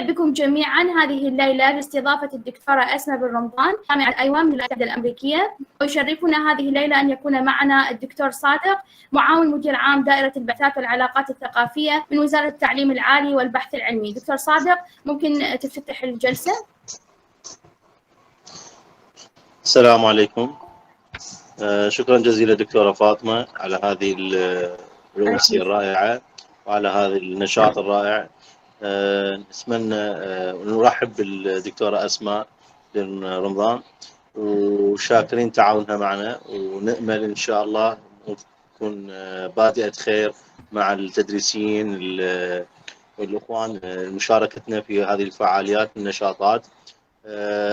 أرحب بكم جميعا هذه الليلة باستضافة الدكتورة أسماء بن رمضان جامعة أيوان من الولايات المتحدة الأمريكية. ويشرفنا هذه الليلة أن يكون معنا الدكتور صادق معاون مدير عام دائرة البعثات والعلاقات الثقافية من وزارة التعليم العالي والبحث العلمي. دكتور صادق ممكن تفتح الجلسة؟ السلام عليكم. شكرا جزيلا دكتورة فاطمة على هذه الأمسية الرائعة وعلى هذا النشاط الرائع. نتمنى نرحب بالدكتورة أسماء بن رمضان وشاكرين تعاونها معنا، ونأمل إن شاء الله تكون بادئة خير مع التدريسيين والإخوان مشاركتنا في هذه الفعاليات والنشاطات.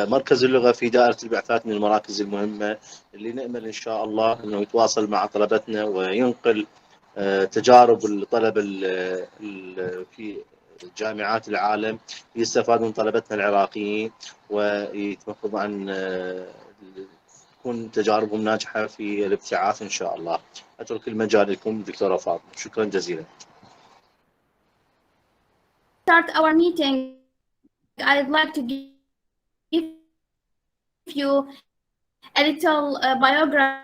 مركز اللغة في دائرة البعثات من المراكز المهمة اللي نأمل إن شاء الله أنه يتواصل مع طلبتنا وينقل تجارب الطلبة في جامعات العالم يستفادون طلبتنا العراقيين ويتمخض عن تكون تجاربهم ناجحة في الابتعاث إن شاء الله. أترك المجال لكم دكتورة فاطمة، شكرا جزيلا. Start our meeting. I'd like to give you a little biography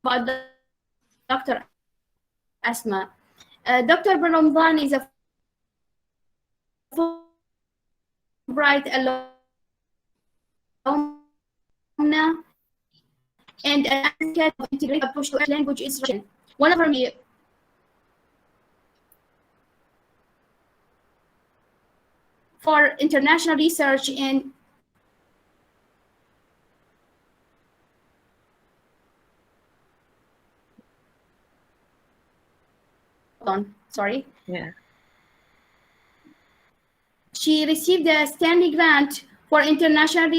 about Dr. Asma. Dr. bin Romdhane is a Fulbright alumna and an advocate of integrated approach to language instruction. One of her for international research in sorry. Yeah. She received a Stanley Grant for international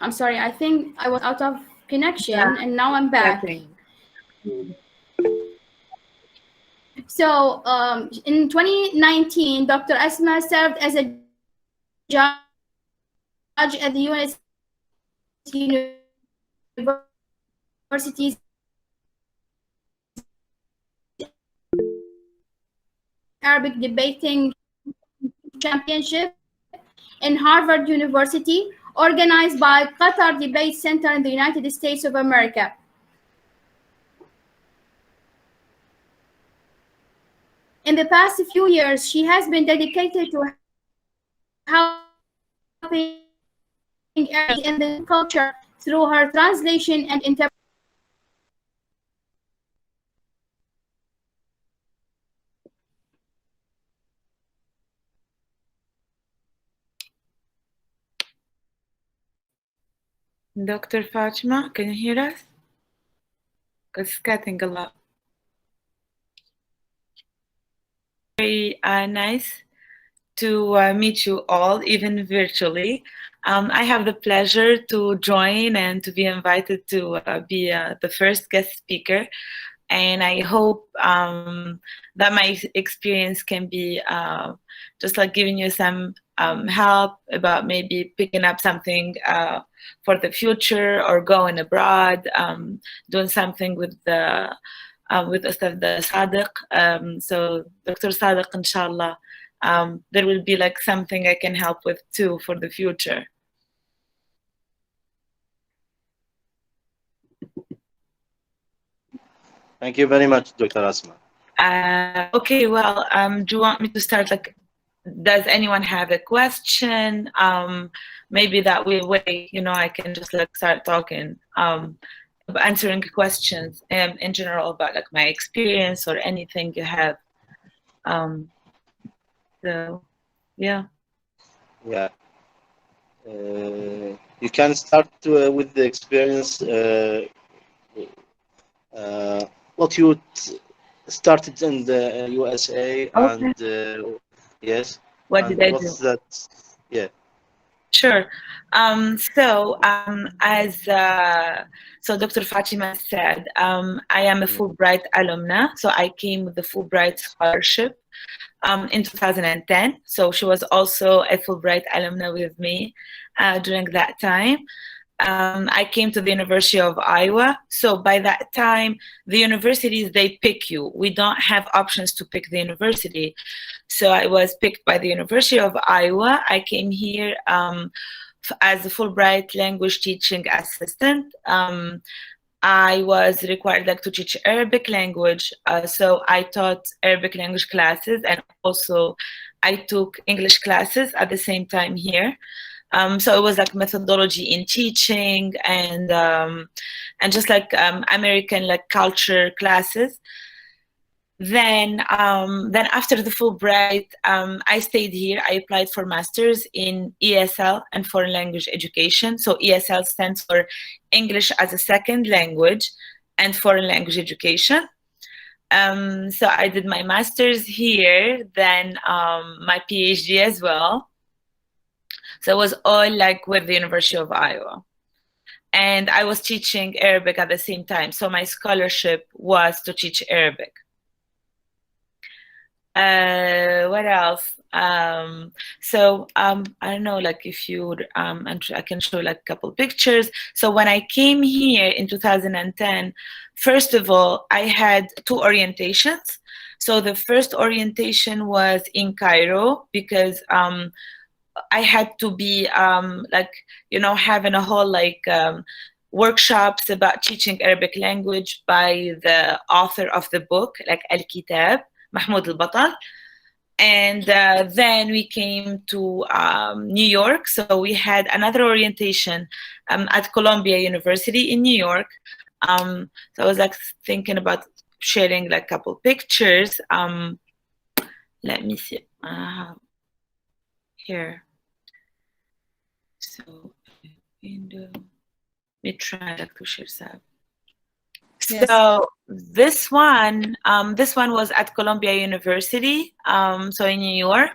I'm sorry, I think I was out of connection and now I'm back. So in 2019, Dr. Asma served as a judge at the U.S. University's Arabic Debating Championship in Harvard University, organized by Qatar Debate Center in the United States of America. In the past few years, she has been dedicated to helping in the culture through her translation and interpretation. Dr. Fatima, can you hear us? Because it's cutting a lot. Very nice to meet you all, even virtually. I have the pleasure to join and to be invited to be the first guest speaker. And I hope that my experience can be just like giving you some help about maybe picking up something for the future or going abroad, doing something with the Ustad Sadiq. So Dr. Sadiq, inshallah, there will be like something I can help with too for the future. Thank you very much, Dr. Asma. Okay, well, do you want me to start? Like, does anyone have a question? Maybe that way, you know, I can just like start talking, answering questions in general about like my experience or anything you have. So, yeah. Yeah. You can start with the experience. What you started in the USA, Okay. and yes, What and did I do? what's that? Yeah. Sure. So Dr. Fatima said, I am a Fulbright alumna. So I came with the Fulbright scholarship in 2010. So she was also a Fulbright alumna with me during that time. I came to the University of Iowa. So by that time, the universities, they pick you. We don't have options to pick the university. So I was picked by the University of Iowa. I came here as a Fulbright language teaching assistant. I was required to teach Arabic language. So I taught Arabic language classes, and also I took English classes at the same time here. So it was like methodology in teaching and just like American like culture classes. Then after the Fulbright, I stayed here. I applied for masters in ESL and foreign language education. So ESL stands for English as a second language and foreign language education. So I did my master's here, then my PhD as well. So it was all like with the University of Iowa. And I was teaching Arabic at the same time. So my scholarship was to teach Arabic. What else? So I don't know, like if you I can show like a couple pictures. So when I came here in 2010, first of all, I had two orientations. So the first orientation was in Cairo because I had to be like, you know, having a whole like workshops about teaching Arabic language by the author of the book, like Al-Kitab, Mahmoud al-Batal. And then we came to New York. So we had another orientation at Columbia University in New York. So I was like thinking about sharing like a couple pictures. Let me see. Here. So let me try to share some. Yes. So this one was at Columbia University, so in New York.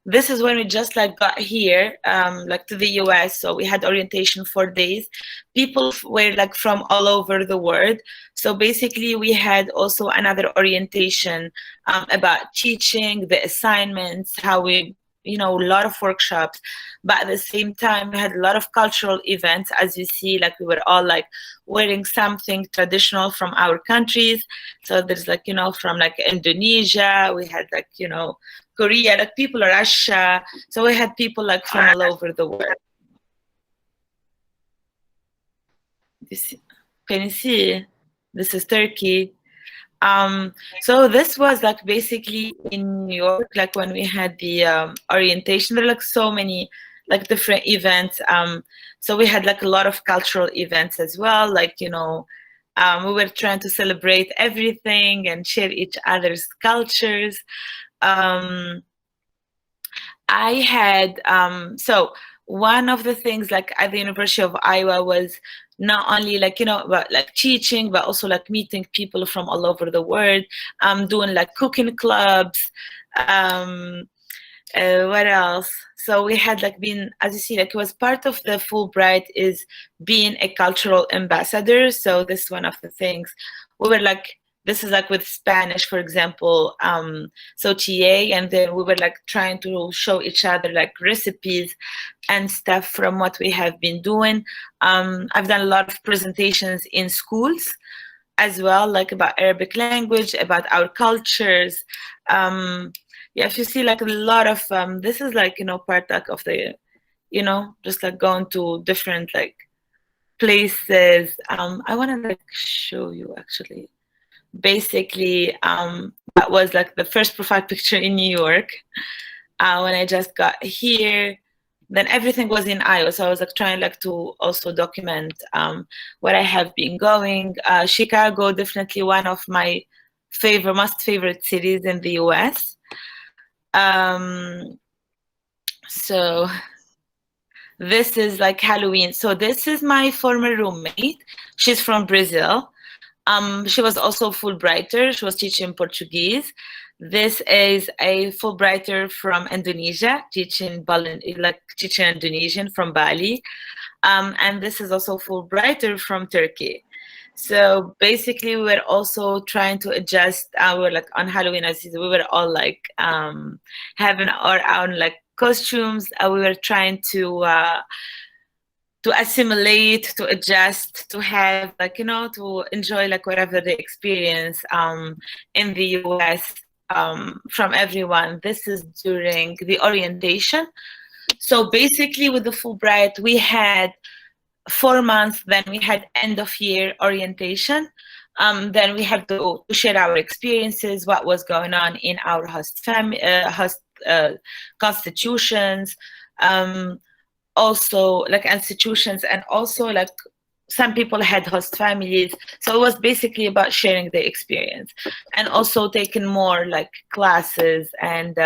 This is when we just like got here, like to the US. So we had orientation 4 days. People were like from all over the world. So basically we had also another orientation about teaching, the assignments, how we, you know, a lot of workshops, but at the same time we had a lot of cultural events. As you see, like we were all like wearing something traditional from our countries. So there's like, you know, from like Indonesia, we had like, you know, Korea, like people are Russia. So we had people like from all over the world. Can you see? This is Turkey. So this was like basically in New York, like when we had the orientation. There are like so many like different events. So we had like a lot of cultural events as well. Like, you know, we were trying to celebrate everything and share each other's cultures. I had, so one of the things like at the University of Iowa was not only like, you know, about like teaching, but also like meeting people from all over the world, doing like cooking clubs. What else? So we had like been, as you see, like it was part of the Fulbright is being a cultural ambassador. So this is one of the things we were like, this is like with Spanish, for example, so TA, and then we were like trying to show each other like recipes and stuff from what we have been doing. I've done a lot of presentations in schools as well, like about Arabic language, about our cultures. Yeah, if you see like a lot of, this is like, you know, part like of the, you know, just like going to different like places. I want to like show you actually. Basically, that was like the first profile picture in New York when I just got here. Then everything was in Iowa, so I was like trying like to also document where I have been going. Chicago, definitely one of my most favorite cities in the US. So this is like Halloween. So this is my former roommate. She's from Brazil. She was also Fulbrighter. She was teaching Portuguese. This is a Fulbrighter from Indonesia, teaching Indonesian from Bali. And this is also Fulbrighter from Turkey. So basically, we were also trying to adjust. We were like on Halloween, as we were all like having our own like costumes. We were trying to assimilate, to adjust, to have like, you know, to enjoy like whatever the experience in the US from everyone. This is during the orientation. So basically with the Fulbright, we had 4 months, then we had end of year orientation. Then we had to share our experiences, what was going on in our host constitutions, also like institutions, and also like some people had host families. So it was basically about sharing the experience, and also taking more like classes and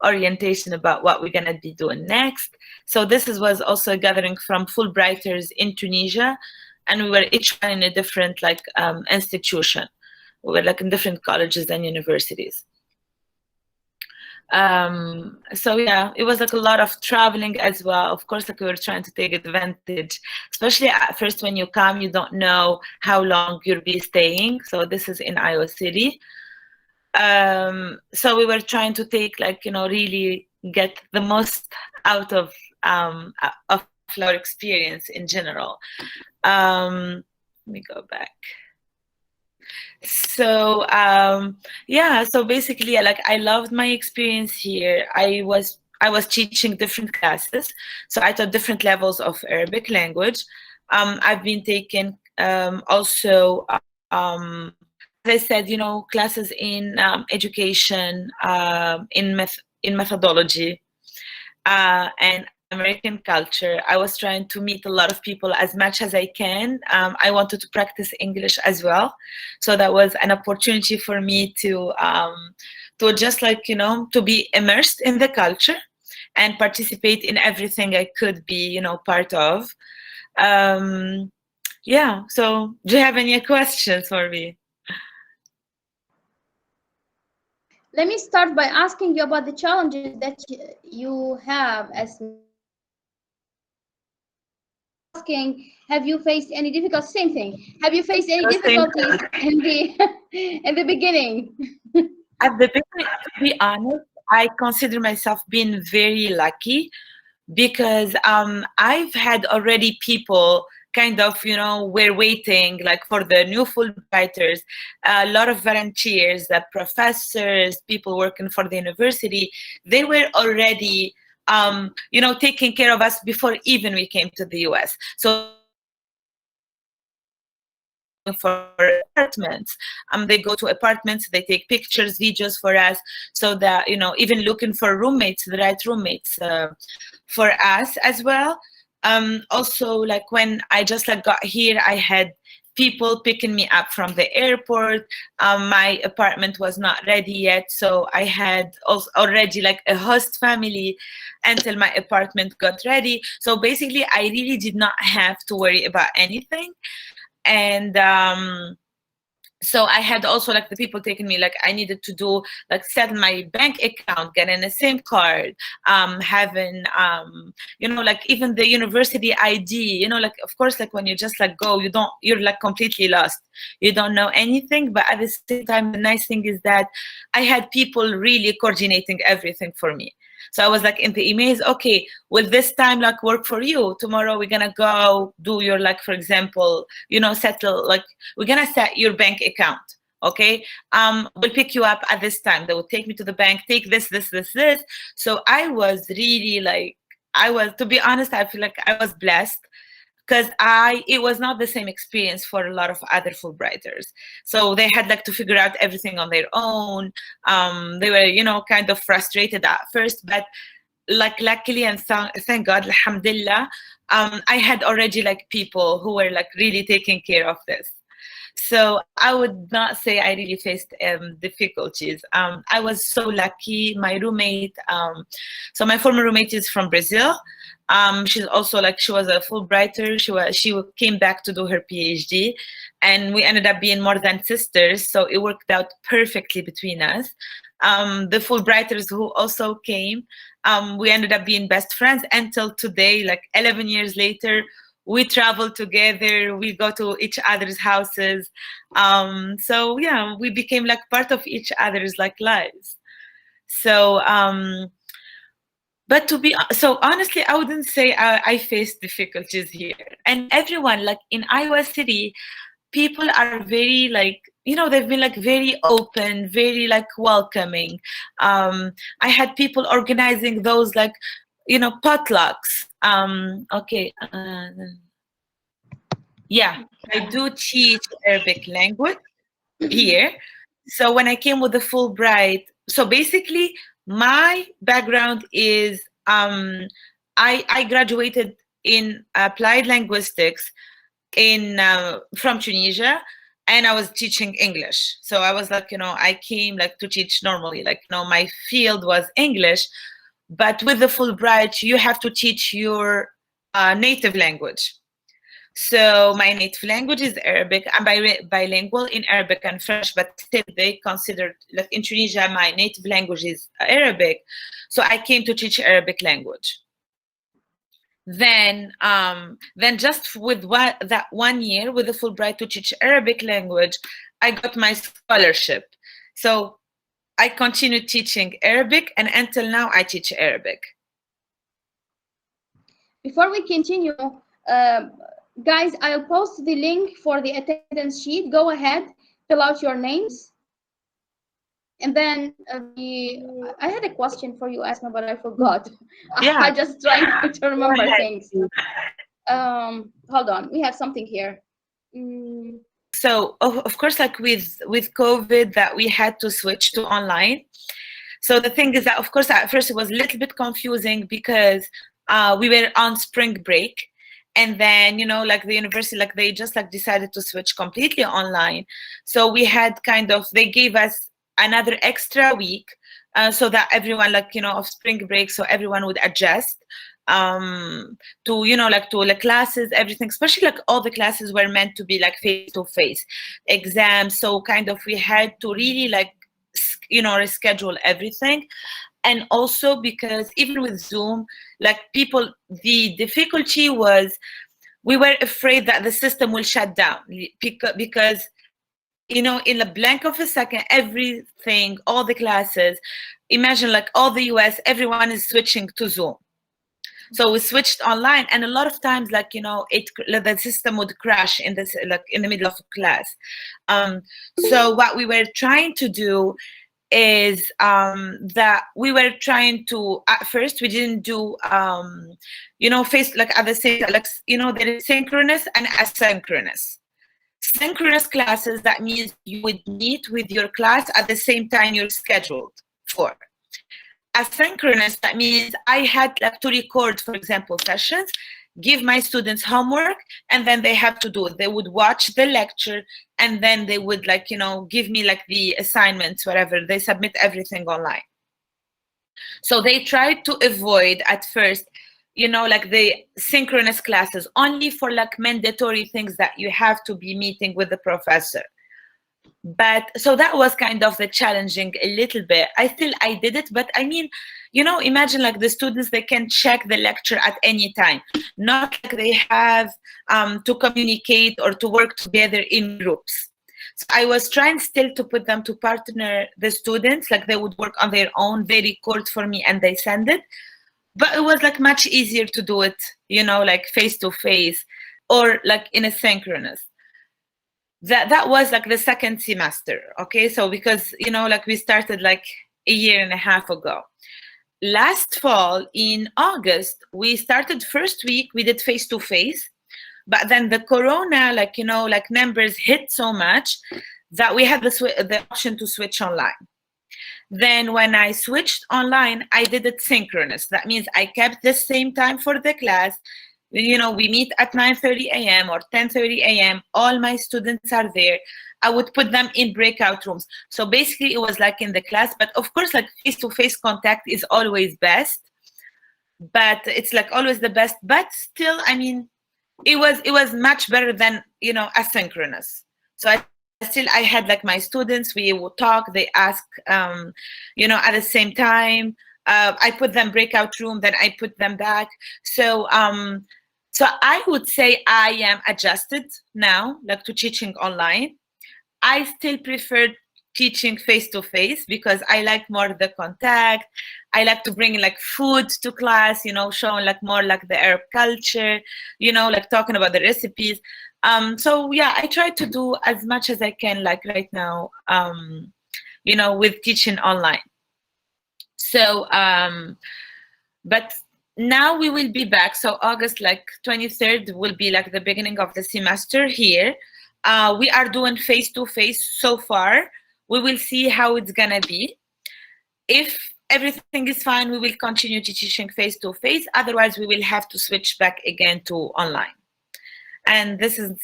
orientation about what we're gonna be doing next. So this was also a gathering from Fulbrighters in Tunisia, and we were each one in a different like institution. We were like in different colleges and universities. So yeah, it was like a lot of traveling as well. Of course, like we were trying to take advantage, especially at first when you come, you don't know how long you'll be staying. So this is in Iowa City. So we were trying to take like, you know, really get the most out of our experience in general. Let me go back. So yeah, so basically like I loved my experience here. I was teaching different classes, so I taught different levels of Arabic language. I've been taking also as I said, you know, classes in education, in methodology, and American culture. I was trying to meet a lot of people as much as I can. I wanted to practice English as well, so that was an opportunity for me to just like, you know, to be immersed in the culture and participate in everything I could be, you know, part of. Yeah. So, do you have any questions for me? Let me start by asking you about the challenges that you have as asking, have you faced any difficult, same thing, have you faced any difficulties in the beginning? At the beginning, to be honest, I consider myself being very lucky, because I've had already people kind of, you know, were waiting like for the new Fulbrighters, a lot of volunteers, professors, people working for the university, they were already you know, taking care of us before even we came to the US. So for apartments, they go to apartments, they take pictures, videos for us, so that, you know, even looking for roommates, the right roommates for us as well. Also, like when I just like got here, I had people picking me up from the airport. My apartment was not ready yet, so I had also already like a host family until my apartment got ready. So basically, I really did not have to worry about anything. And so I had also like the people taking me, like I needed to do like set my bank account, getting a SIM card, having you know, like even the university ID, you know, like of course, like when you just like go, you're like completely lost, you don't know anything. But at the same time, the nice thing is that I had people really coordinating everything for me. So I was like in the emails, okay, will this time like work for you? Tomorrow we're gonna go do your, like, for example, you know, settle, like we're gonna set your bank account. Okay, we'll pick you up at this time. They will take me to the bank, take this. So I was really like, to be honest, I feel like I was blessed, because it was not the same experience for a lot of other Fulbrighters. So they had like to figure out everything on their own. They were, you know, kind of frustrated at first, but like luckily and thank God, alhamdulillah, I had already like people who were like really taking care of this. So I would not say I really faced difficulties. I was so lucky. My roommate, so my former roommate is from Brazil. She's also like, she was a Fulbrighter. She came back to do her PhD, and we ended up being more than sisters. So it worked out perfectly between us. The Fulbrighters who also came, we ended up being best friends until today, like 11 years later. We travel together, we go to each other's houses. So yeah, we became like part of each other's like lives. So, but so honestly, I wouldn't say I faced difficulties here. And everyone, like in Iowa City, people are very like, they've been like very open, very like welcoming. I had people organizing those like, potlucks. Okay. Yeah, I do teach Arabic language here. So when I came with the Fulbright, so basically my background is I graduated in applied linguistics from Tunisia, and I was teaching English. So I was like, I came like to teach normally, like, my field was English, but with the Fulbright, you have to teach your native language. So my native language is Arabic. I'm bilingual in Arabic and French, but still they consider, like in Tunisia, my native language is Arabic. So I came to teach Arabic language. Then just with that 1 year with the Fulbright to teach Arabic language, I got my scholarship. So I continued teaching Arabic, and until now I teach Arabic. Before we continue, guys, I'll post the link for the attendance sheet. Go ahead, fill out your names. And then I had a question for you, Asma, but I forgot. Yeah. I just trying to remember things. Hold on, we have something here. So of course, like with COVID, that we had to switch to online. So the thing is that, of course, at first it was a little bit confusing because we were on spring break. And then, like the university, like they just like decided to switch completely online. So we had they gave us another extra week so that everyone, like, of spring break, so everyone would adjust to, like to the classes, everything, especially like all the classes were meant to be like face-to-face exams. So we had to really like, reschedule everything. And also because even with Zoom, like the difficulty was we were afraid that the system will shut down because, in a blank of a second, everything, all the classes, imagine like all the US, everyone is switching to Zoom. So we switched online, and a lot of times, like, the system would crash in the middle of a class. So what we were trying to do is that we were trying to, at first we didn't do face like at the same, like, there is synchronous and asynchronous. Synchronous classes, that means you would meet with your class at the same time you're scheduled for. Asynchronous, that means I had like to record, for example, sessions, give my students homework, and then they have to do it. They would watch the lecture, and then they would like, give me like the assignments, whatever. They submit everything online. So they tried to avoid at first, like the synchronous classes, only for like mandatory things that you have to be meeting with the professor. But so that was kind of the challenging a little bit. I did it, but I mean, imagine like the students, they can check the lecture at any time, not like they have to communicate or to work together in groups. So I was trying still to put them to partner the students, like they would work on their own, they record for me and they send it. But it was like much easier to do it, like face to face or like in a synchronous. That was like the second semester. Okay, so because like we started like a year and a half ago. Last fall in August, we started first week, we did face to face, but then the corona, like like numbers hit so much that we had the option to switch online. Then when I switched online, I did it synchronous. That means I kept the same time for the class, You know, we meet at 9:30 a.m. or 10:30 a.m. All my students are there. I would put them in breakout rooms. So basically it was like in the class, but of course, like face-to-face contact is always best, but it's like always the best, but still, I mean, it was much better than, you know, asynchronous. So I had like my students, we would talk, they ask, you know, at the same time. I put them breakout room, then I put them back. So so I would say I am adjusted now, like to teaching online. I still prefer teaching face to face because I like more the contact. I like to bring like food to class, you know, showing like more like the Arab culture, you know, like talking about the recipes. So yeah, I try to do as much as I can, like right now, you know, with teaching online. So, but now we will be back. So August like 23rd will be like the beginning of the semester here. We are doing face-to-face so far. We will see how it's gonna be. If everything is fine, we will continue teaching face-to-face. Otherwise, we will have to switch back again to online. And this is,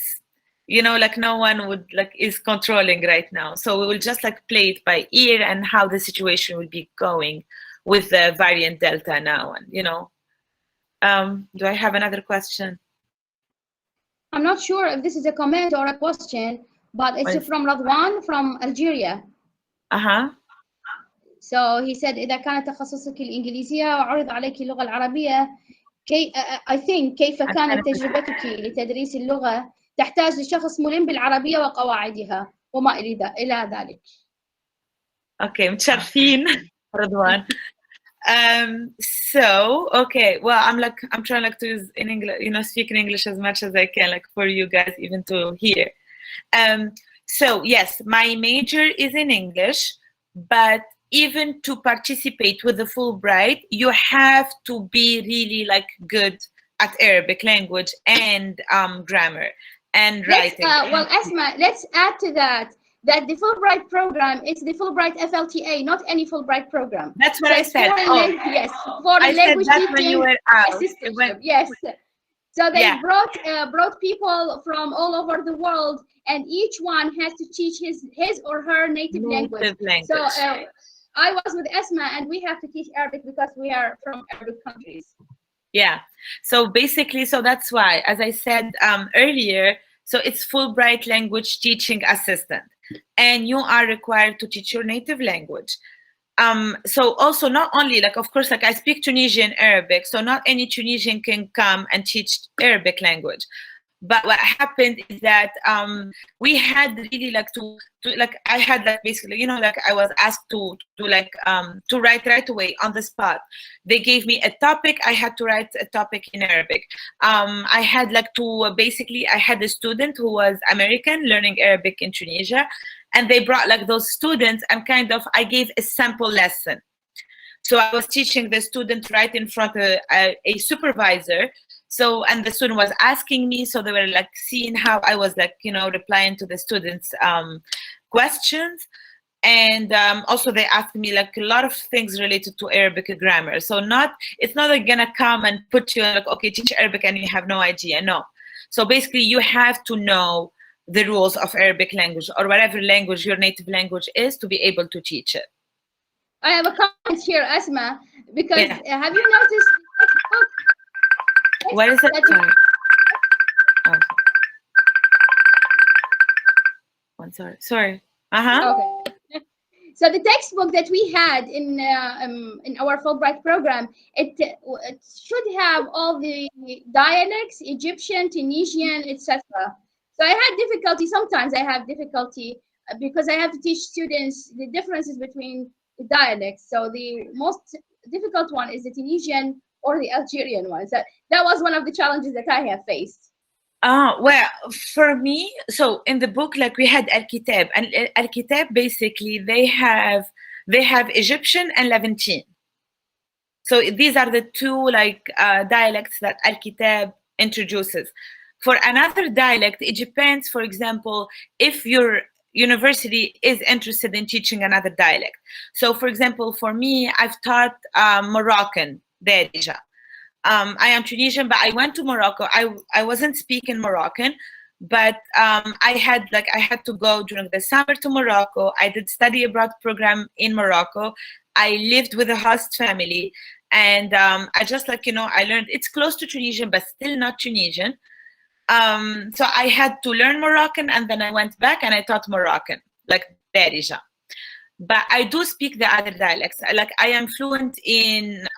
you know, like no one would like is controlling right now. So we will just like play it by ear and how the situation will be going with the variant Delta now. And, you know, do I have another question? I'm not sure if this is a comment or a question, but it's from Radwan from Algeria. So he said إذا كانت تخصصك الإنجليزية وعرض عليك اللغة العربية I think كيف كانت تجربتك لتدريس اللغة تحتاج لشخص ملم بالعربية وقواعدها وما إلى ذلك. Okay, متشرفين رضوان. So okay, well, I'm trying like to use in English, you know, speak in English as much as I can, like for you guys even to hear. So yes, my major is in English, but even to participate with the Fulbright, you have to be really like good at Arabic language and grammar and writing. Well, Asma, let's add to that the Fulbright program is the Fulbright FLTA, not any Fulbright program. That's what I said. Yes, foreign language teaching assistantship. Yes. So they brought people from all over the world, and each one has to teach his or her native language. So I was with Asma, and we have to teach Arabic because we are from Arabic countries. Yeah. So basically, so that's why, as I said earlier, so it's Fulbright language teaching assistant, and you are required to teach your native language. So also not only like, of course, like I speak Tunisian Arabic, so not any Tunisian can come and teach Arabic language. But what happened is that we had really like to like I had like basically, you know, like I was asked to write right away on the spot. They gave me a topic. I had to write a topic in Arabic. I had like to basically I had a student who was American learning Arabic in Tunisia, and they brought like those students and kind of I gave a sample lesson. So I was teaching the student right in front of a supervisor. So, and the student was asking me, so they were like seeing how I was like, you know, replying to the students' questions. And also they asked me like a lot of things related to Arabic grammar. So it's not like gonna come and put you like, okay, teach Arabic and you have no idea, no. So basically you have to know the rules of Arabic language or whatever language your native language is to be able to teach it. I have a comment here, Asma, because have you noticed the textbook? What is it? Oh. One, sorry. Okay. So the textbook that we had in our Fulbright program, it should have all the dialects, Egyptian, Tunisian, etc. So I had difficulty. Sometimes I have difficulty because I have to teach students the differences between the dialects. So the most difficult one is the Tunisian or the Algerian one. So that was one of the challenges that I have faced. Well, for me, so in the book, like we had Al-Kitab, and Al-Kitab basically they have Egyptian and Levantine. So these are the two like dialects that Al-Kitab introduces. For another dialect, it depends, for example, if your university is interested in teaching another dialect. So for example, for me, I've taught Moroccan Darija. I am Tunisian, but I went to Morocco. I wasn't speaking Moroccan, but I had to go during the summer to Morocco. I did study abroad program in Morocco. I lived with a host family, and I just I learned. It's close to Tunisian, but still not Tunisian. So I had to learn Moroccan, and then I went back and I taught Moroccan, like Darija. But I do speak the other dialects. Like I am fluent in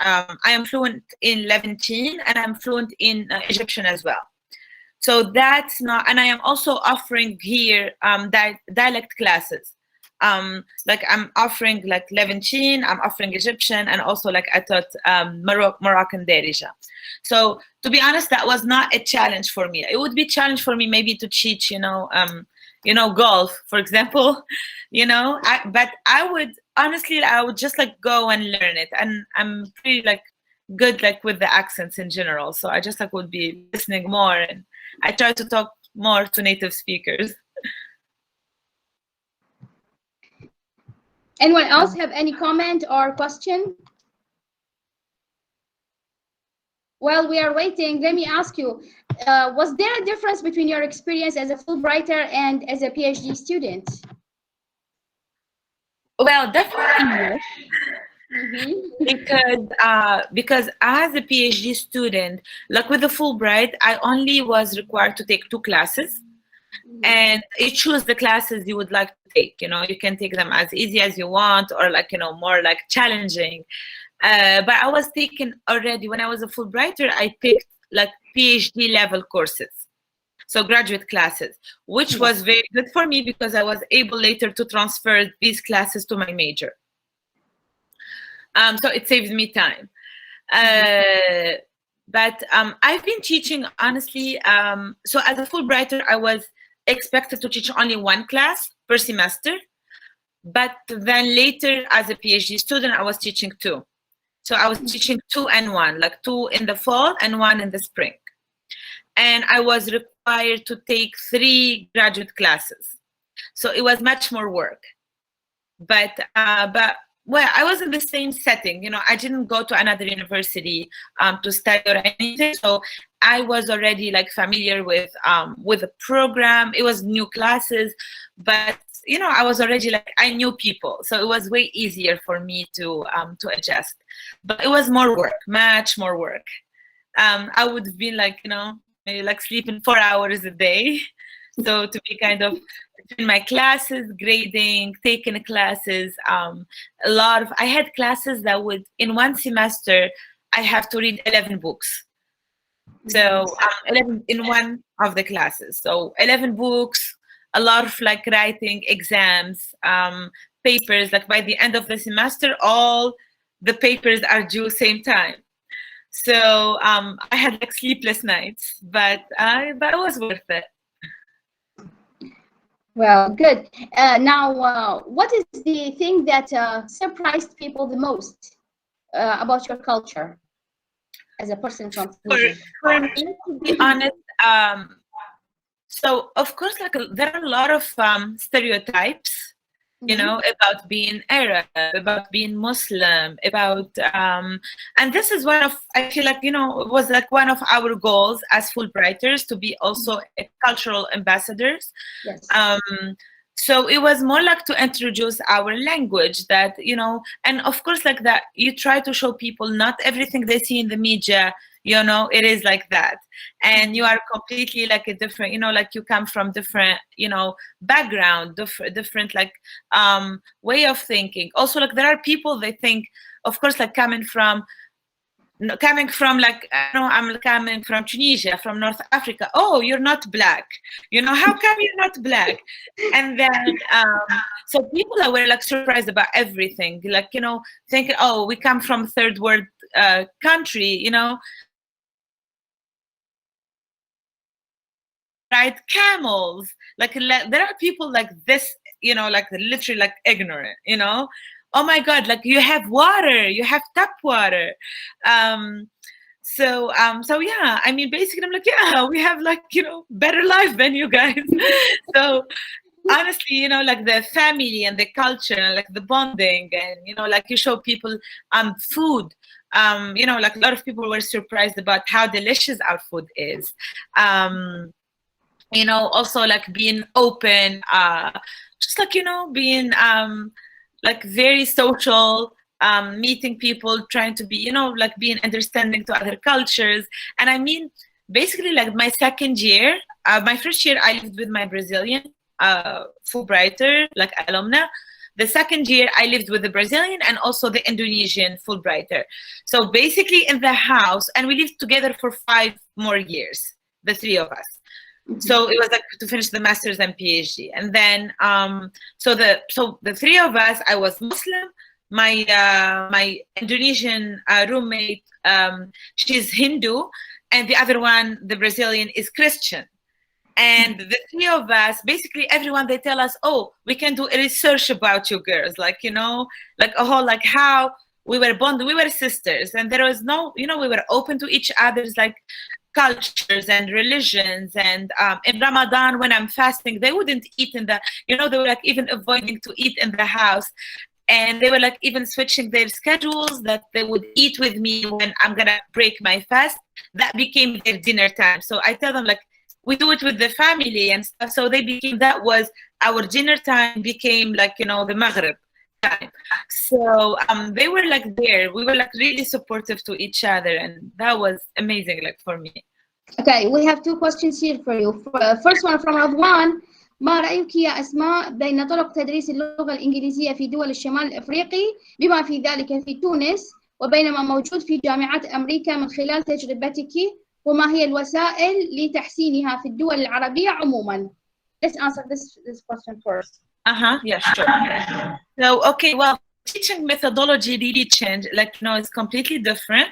Levantine, and I'm fluent in Egyptian as well. So that's not, and I am also offering here dialect classes. Like I'm offering like Levantine, I'm offering Egyptian, and also like I taught Moroccan Darija. So to be honest, that was not a challenge for me. It would be a challenge for me maybe to teach, golf, for example, but I would just like go and learn it. And I'm pretty like good like with the accents in general. So I just like would be listening more, and I try to talk more to native speakers. Anyone else have any comment or question? While we are waiting, let me ask you, was there a difference between your experience as a Fulbrighter and as a PhD student? Well, definitely yes. Because as a PhD student, like with the Fulbright, I only was required to take 2 classes, and you choose the classes you would like to take. You can take them as easy as you want, or like more like challenging. But I was taking already, when I was a Fulbrighter, I picked like PhD level courses, so graduate classes, which was very good for me because I was able later to transfer these classes to my major. So it saves me time. But I've been teaching, honestly, so as a Fulbrighter, I was expected to teach only 1 class per semester. But then later, as a PhD student, I was teaching 2. So I was teaching 2 and 1, like 2 in the fall and 1 in the spring. And I was required to take 3 graduate classes. So it was much more work. But well, I was in the same setting. I didn't go to another university to study or anything. So I was already like familiar with the program. It was new classes, but I was already like, I knew people, so it was way easier for me to adjust. But it was more work, much more work. I would have been like, maybe like sleeping 4 hours a day. So to be kind of in my classes, grading, taking classes, I had classes that would, in 1 semester, I have to read 11 books. So 11 in 1 of the classes. So 11 books, a lot of like writing, exams, papers. Like by the end of the semester, all the papers are due same time. So I had like sleepless nights, but it was worth it. Well, good. Now, what is the thing that surprised people the most about your culture as a person from Tunisia? For me, to be honest, so of course, like there are a lot of stereotypes, about being Arab, about being Muslim, about and this is one of, I feel like, it was like one of our goals as Fulbrighters to be also cultural ambassadors. Yes. So it was more like to introduce our language that, and of course, like that, you try to show people not everything they see in the media, it is like that. And you are completely like a different, like you come from different, background, different like way of thinking. Also, like there are people, they think, of course, like coming from like, I'm coming from Tunisia, from North Africa. Oh, you're not black. How come you're not black? And then, so people were like surprised about everything. Like, thinking, oh, we come from third world country, ride camels. Like there are people like this, like literally like ignorant, oh my God, like you have water, you have tap water. So yeah, I mean, basically I'm like, yeah, we have like, better life than you guys. So honestly, like the family and the culture and like the bonding, and like you show people food. you know, like a lot of people were surprised about how delicious our food is. You know, also like being open, just like, you know, being like very social, meeting people, trying to be, you know, like being understanding to other cultures. And I mean, basically like my second year, my first year I lived with my Brazilian Fulbrighter, like alumna. The second year I lived with the Brazilian and also the Indonesian Fulbrighter. So basically in the house, and we lived together for 5 more years, the 3 of us. So it was like to finish the master's and PhD. And then, so the 3 of us, I was Muslim. My my Indonesian roommate, she's Hindu, and the other one, the Brazilian, is Christian. And the 3 of us, basically everyone, they tell us, oh, we can do a research about you girls, like, you know, like a whole, like how we were bonded, we were sisters, and there was no, you know, we were open to each other's like cultures and religions. And in Ramadan, when I'm fasting, they wouldn't eat in the, you know, they were like even avoiding to eat in the house. And they were like even switching their schedules, that they would eat with me when I'm gonna break my fast. That became their dinner time. So I tell them like, we do it with the family and stuff. So they became, that was our dinner time, became like, you know, the Maghrib time. So they were like there. We were like really supportive to each other, and that was amazing, like for me. Okay, we have 2 questions here for you. First one from Romdhane. ما رأيك يا أسماء بين طرق تدريس اللغة الإنجليزية في دول الشمال الأفريقي بما في ذلك في تونس وبين ما موجود في جامعات أمريكا من خلال تجربتك، وما هي الوسائل لتحسينها في الدول العربية عموما? Let's answer this question first. Yeah, sure. So, okay, well, teaching methodology really changed. Like, you know, it's completely different.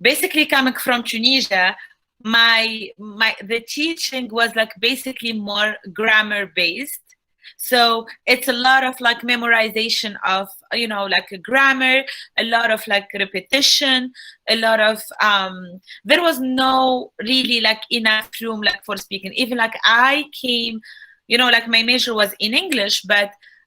Basically, coming from Tunisia, the teaching was like basically more grammar based. So it's a lot of like memorization of, you know, like a grammar, a lot of like repetition, a lot of, there was no really like enough room like for speaking. Even like I came, you know, like my major was in English,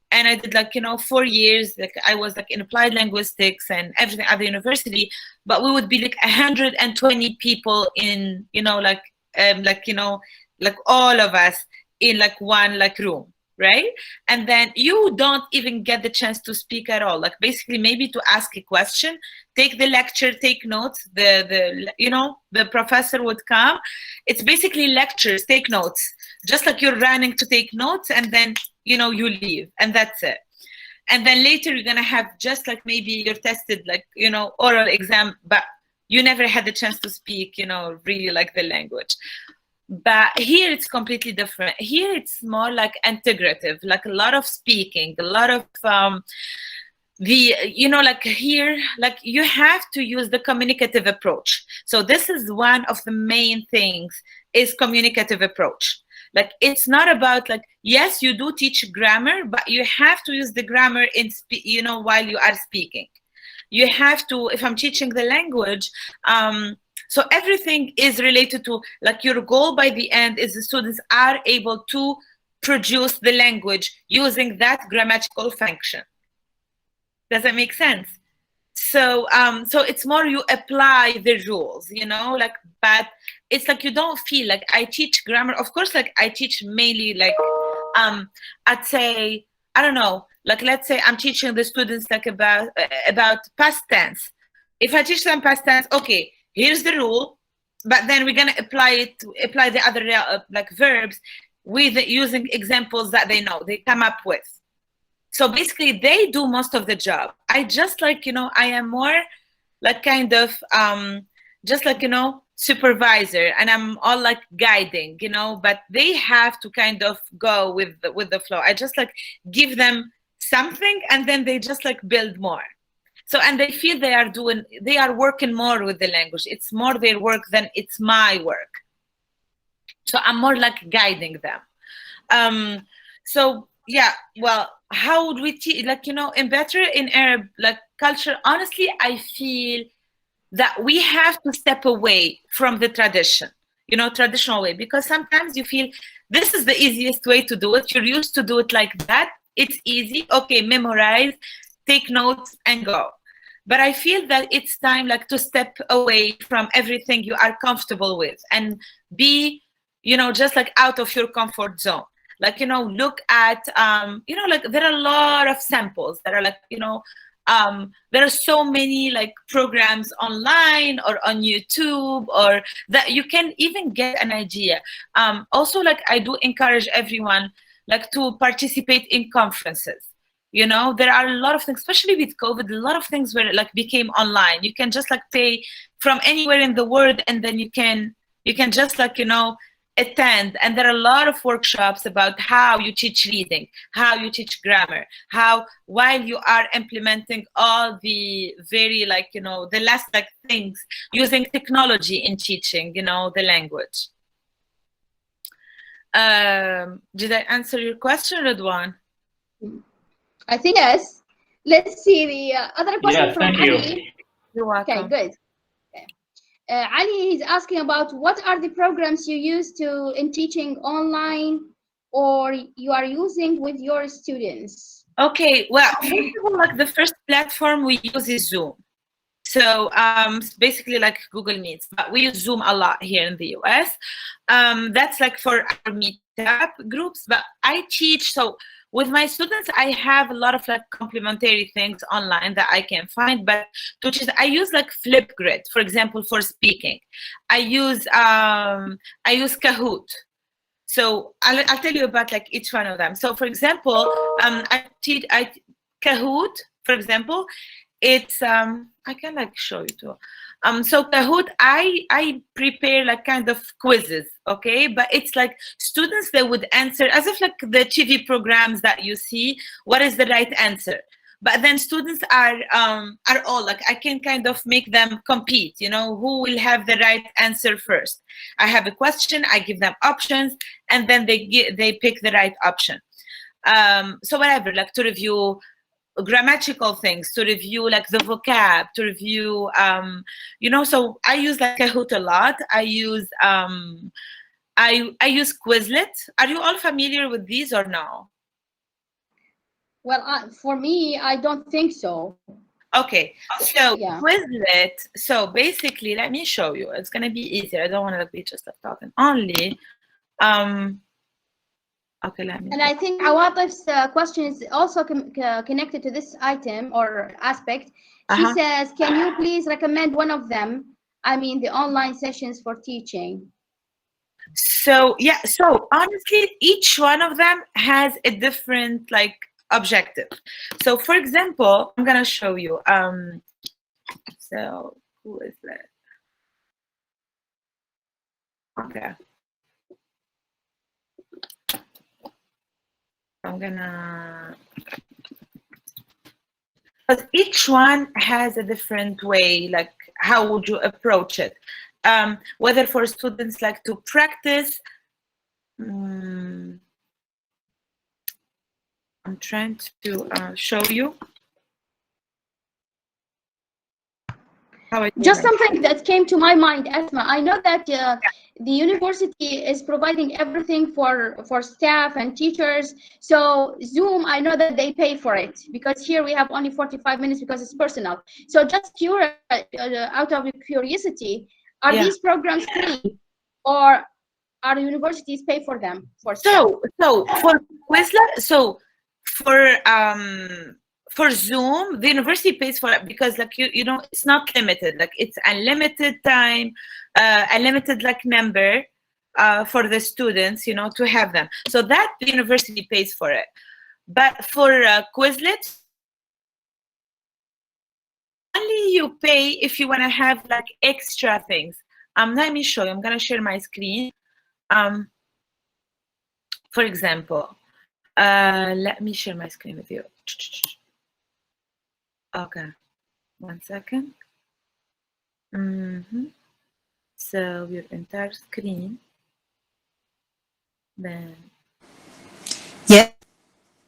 and I did like, you know, 4 years, like I was like in applied linguistics and everything at the university, but we would be like 120 people in, you know, like, you know, like all of us in like one like room. Right? And then you don't even get the chance to speak at all. Like basically maybe to ask a question, take the lecture, take notes, you know, the professor would come. It's basically lectures, take notes, just like you're running to take notes, and then, you know, you leave, and that's it. And then later you're gonna have just like maybe you're tested like, you know, oral exam, but you never had the chance to speak, you know, really like the language. But here it's completely different. Here it's more like integrative, like a lot of speaking, a lot of you know, like here, like you have to use the communicative approach. So this is one of the main things, is communicative approach. Like it's not about like, yes, you do teach grammar, but you have to use the grammar in, you know, while you are speaking. You have to, if I'm teaching the language, so everything is related to like your goal by the end is the students are able to produce the language using that grammatical function. Does that make sense? So so it's more you apply the rules, you know, like, but it's like you don't feel like I teach grammar. Of course, like I teach mainly like I'd say, I don't know, like let's say I'm teaching the students like about past tense. If I teach them past tense, okay, here's the rule, but then we're gonna apply the other like verbs with using examples that they know, they come up with. So basically they do most of the job. I just like, you know, I am more like kind of just like, you know, supervisor, and I'm all like guiding, you know, but they have to kind of go with the flow. I just like give them something, and then they just like build more. So, and they feel they are working more with the language. It's more their work than it's my work. So I'm more like guiding them. So yeah, well, how would we teach, like, you know, in Arab like culture, honestly, I feel that we have to step away from the tradition, you know, traditional way, because sometimes you feel this is the easiest way to do it. You're used to do it like that. It's easy. Okay, memorize, take notes and go. but I feel that it's time like to step away from everything you are comfortable with and be, you know, just like out of your comfort zone. Like, you know, look at, you know, like there are a lot of samples that are like, you know, there are so many like programs online or on YouTube, or that you can even get an idea. Also, like I do encourage everyone like to participate in conferences. You know, there are a lot of things, especially with COVID, a lot of things where like became online. You can just like pay from anywhere in the world, and then you can just like, you know, attend. And there are a lot of workshops about how you teach reading, how you teach grammar, how while you are implementing all the very like, you know, the last like things using technology in teaching, you know, the language. Did I answer your question, Ridwan? I think yes. Let's see the other question from thank you. Ali. You're welcome. Okay, good. Okay. Ali is asking about what are the programs you use to in teaching online or you are using with your students? Okay, well, first of all, like the first platform we use is Zoom. So basically like Google Meets, but we use Zoom a lot here in the US. That's like for our meetup groups, but I teach, so with my students, I have a lot of like complementary things online that I can find, but which is I use like Flipgrid, for example, for speaking. I use Kahoot. So I'll tell you about like each one of them. So for example, Kahoot, for example, it's I can like show you too. So Kahoot, I prepare like kind of quizzes, okay? But it's like students that would answer as if like the TV programs that you see, what is the right answer? But then students are all like, I can kind of make them compete, you know, who will have the right answer first. I have a question, I give them options, and then they pick the right option. So whatever, like to review grammatical things, to review like the vocab, to review, you know, so I use like Kahoot a lot. I use Quizlet. Are you all familiar with these or no? Well, for me, I don't think so. Okay, so yeah. Quizlet, so basically, let me show you. It's gonna be easier. I don't want to be just like talking only. Okay, let me. And I think Awatif's question is also connected to this item or aspect. She says, can you please recommend one of them? I mean, the online sessions for teaching. So, yeah, so honestly, each one of them has a different like objective. So for example, I'm gonna show you. So who is that? Okay. I'm gonna, but each one has a different way, like how would you approach it? Whether for students like to practice, I'm trying to show you. Just something that came to my mind, Asma. I know that the university is providing everything for staff and teachers. So Zoom, I know that they pay for it because here we have only 45 minutes because it's personal. So just out of curiosity, are these programs free or are universities pay for them? So for Quizlet, so for Zoom, the university pays for it because like you know, it's not limited, like it's unlimited time, unlimited like number for the students, you know, to have them. So that the university pays for it. But for Quizlet, only you pay if you want to have like extra things. Let me show you. I'm gonna share my screen. For example, let me share my screen with you. Okay, 1 second. So your entire screen. Then. Yeah.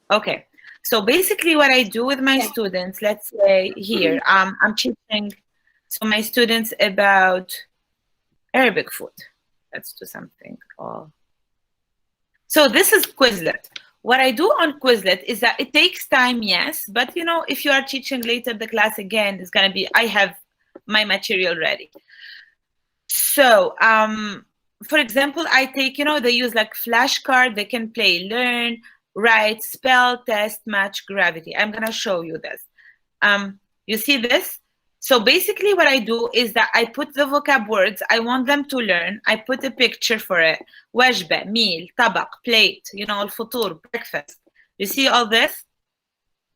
Okay. So basically, what I do with my students, let's say here, I'm teaching so my students about Arabic food. Let's do something. So this is Quizlet. what I do on Quizlet is that it takes time, yes, but you know, if you are teaching later the class again, it's gonna be, I have my material ready. So, for example, I take, you know, they use like flashcard, they can play, learn, write, spell, test, match, gravity. I'm gonna show you this. You see this? So basically what I do is that I put the vocab words I want them to learn. I put a picture for it. وجبة, meal, طبق, plate, you know, الفطور, breakfast. You see all this?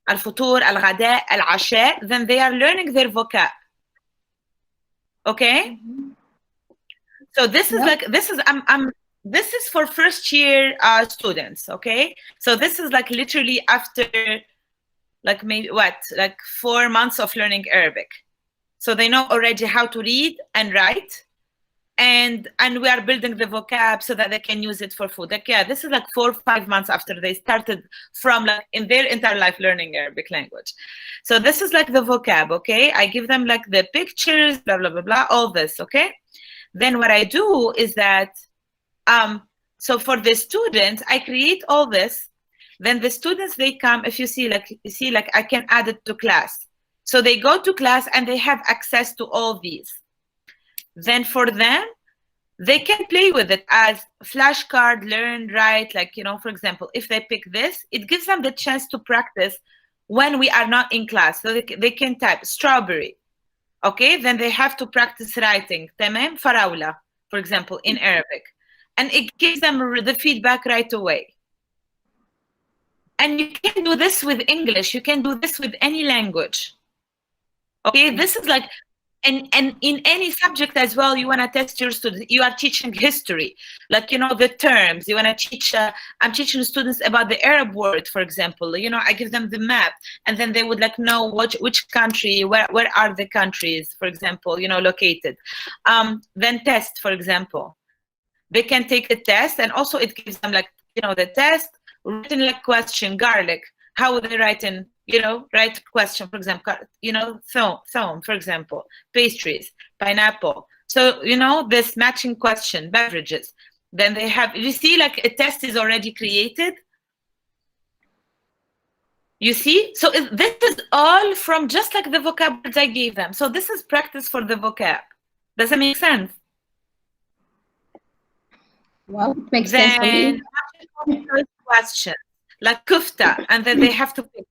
الفطور, الغداء, العشاء. Then they are learning their vocab. Okay? So this is like, this is for first year students, okay? So this is like literally after like maybe what, like 4 months of learning Arabic. So they know already how to read and write, and we are building the vocab so that they can use it for food. Like, yeah, this is like 4 or 5 months after they started from like in their entire life learning Arabic language. So this is like the vocab, okay? I give them like the pictures, blah, blah, blah, blah, all this, okay? Then what I do is that, so for the students, I create all this. Then the students, they come, if you see like I can add it to class. So they go to class and they have access to all these. Then for them, they can play with it as flashcard, learn, write, like, you know, for example, if they pick this, it gives them the chance to practice when we are not in class. So they can type strawberry. Okay, then they have to practice writing, تمام, فراولة, for example, in Arabic. And it gives them the feedback right away. And you can do this with English. You can do this with any language. Okay, this is like, and in any subject as well, you want to test your students. You are teaching history, like, you know, the terms. You want to teach, I'm teaching students about the Arab word, for example. You know, I give them the map, and then they would like know which country, where are the countries, for example, you know, located. Then test, for example. They can take a test, and also it gives them like, you know, the test, written like question, garlic. How would they write in, you know, write question, for example, you know, thumb, for example, pastries, pineapple. So, you know, this matching question, beverages. Then they have, you see, like a test is already created. You see? So this is all from just like the vocab words I gave them. So this is practice for the vocab. Does that make sense? Well, it makes sense for me. Question, like kufta, and then they have to pick.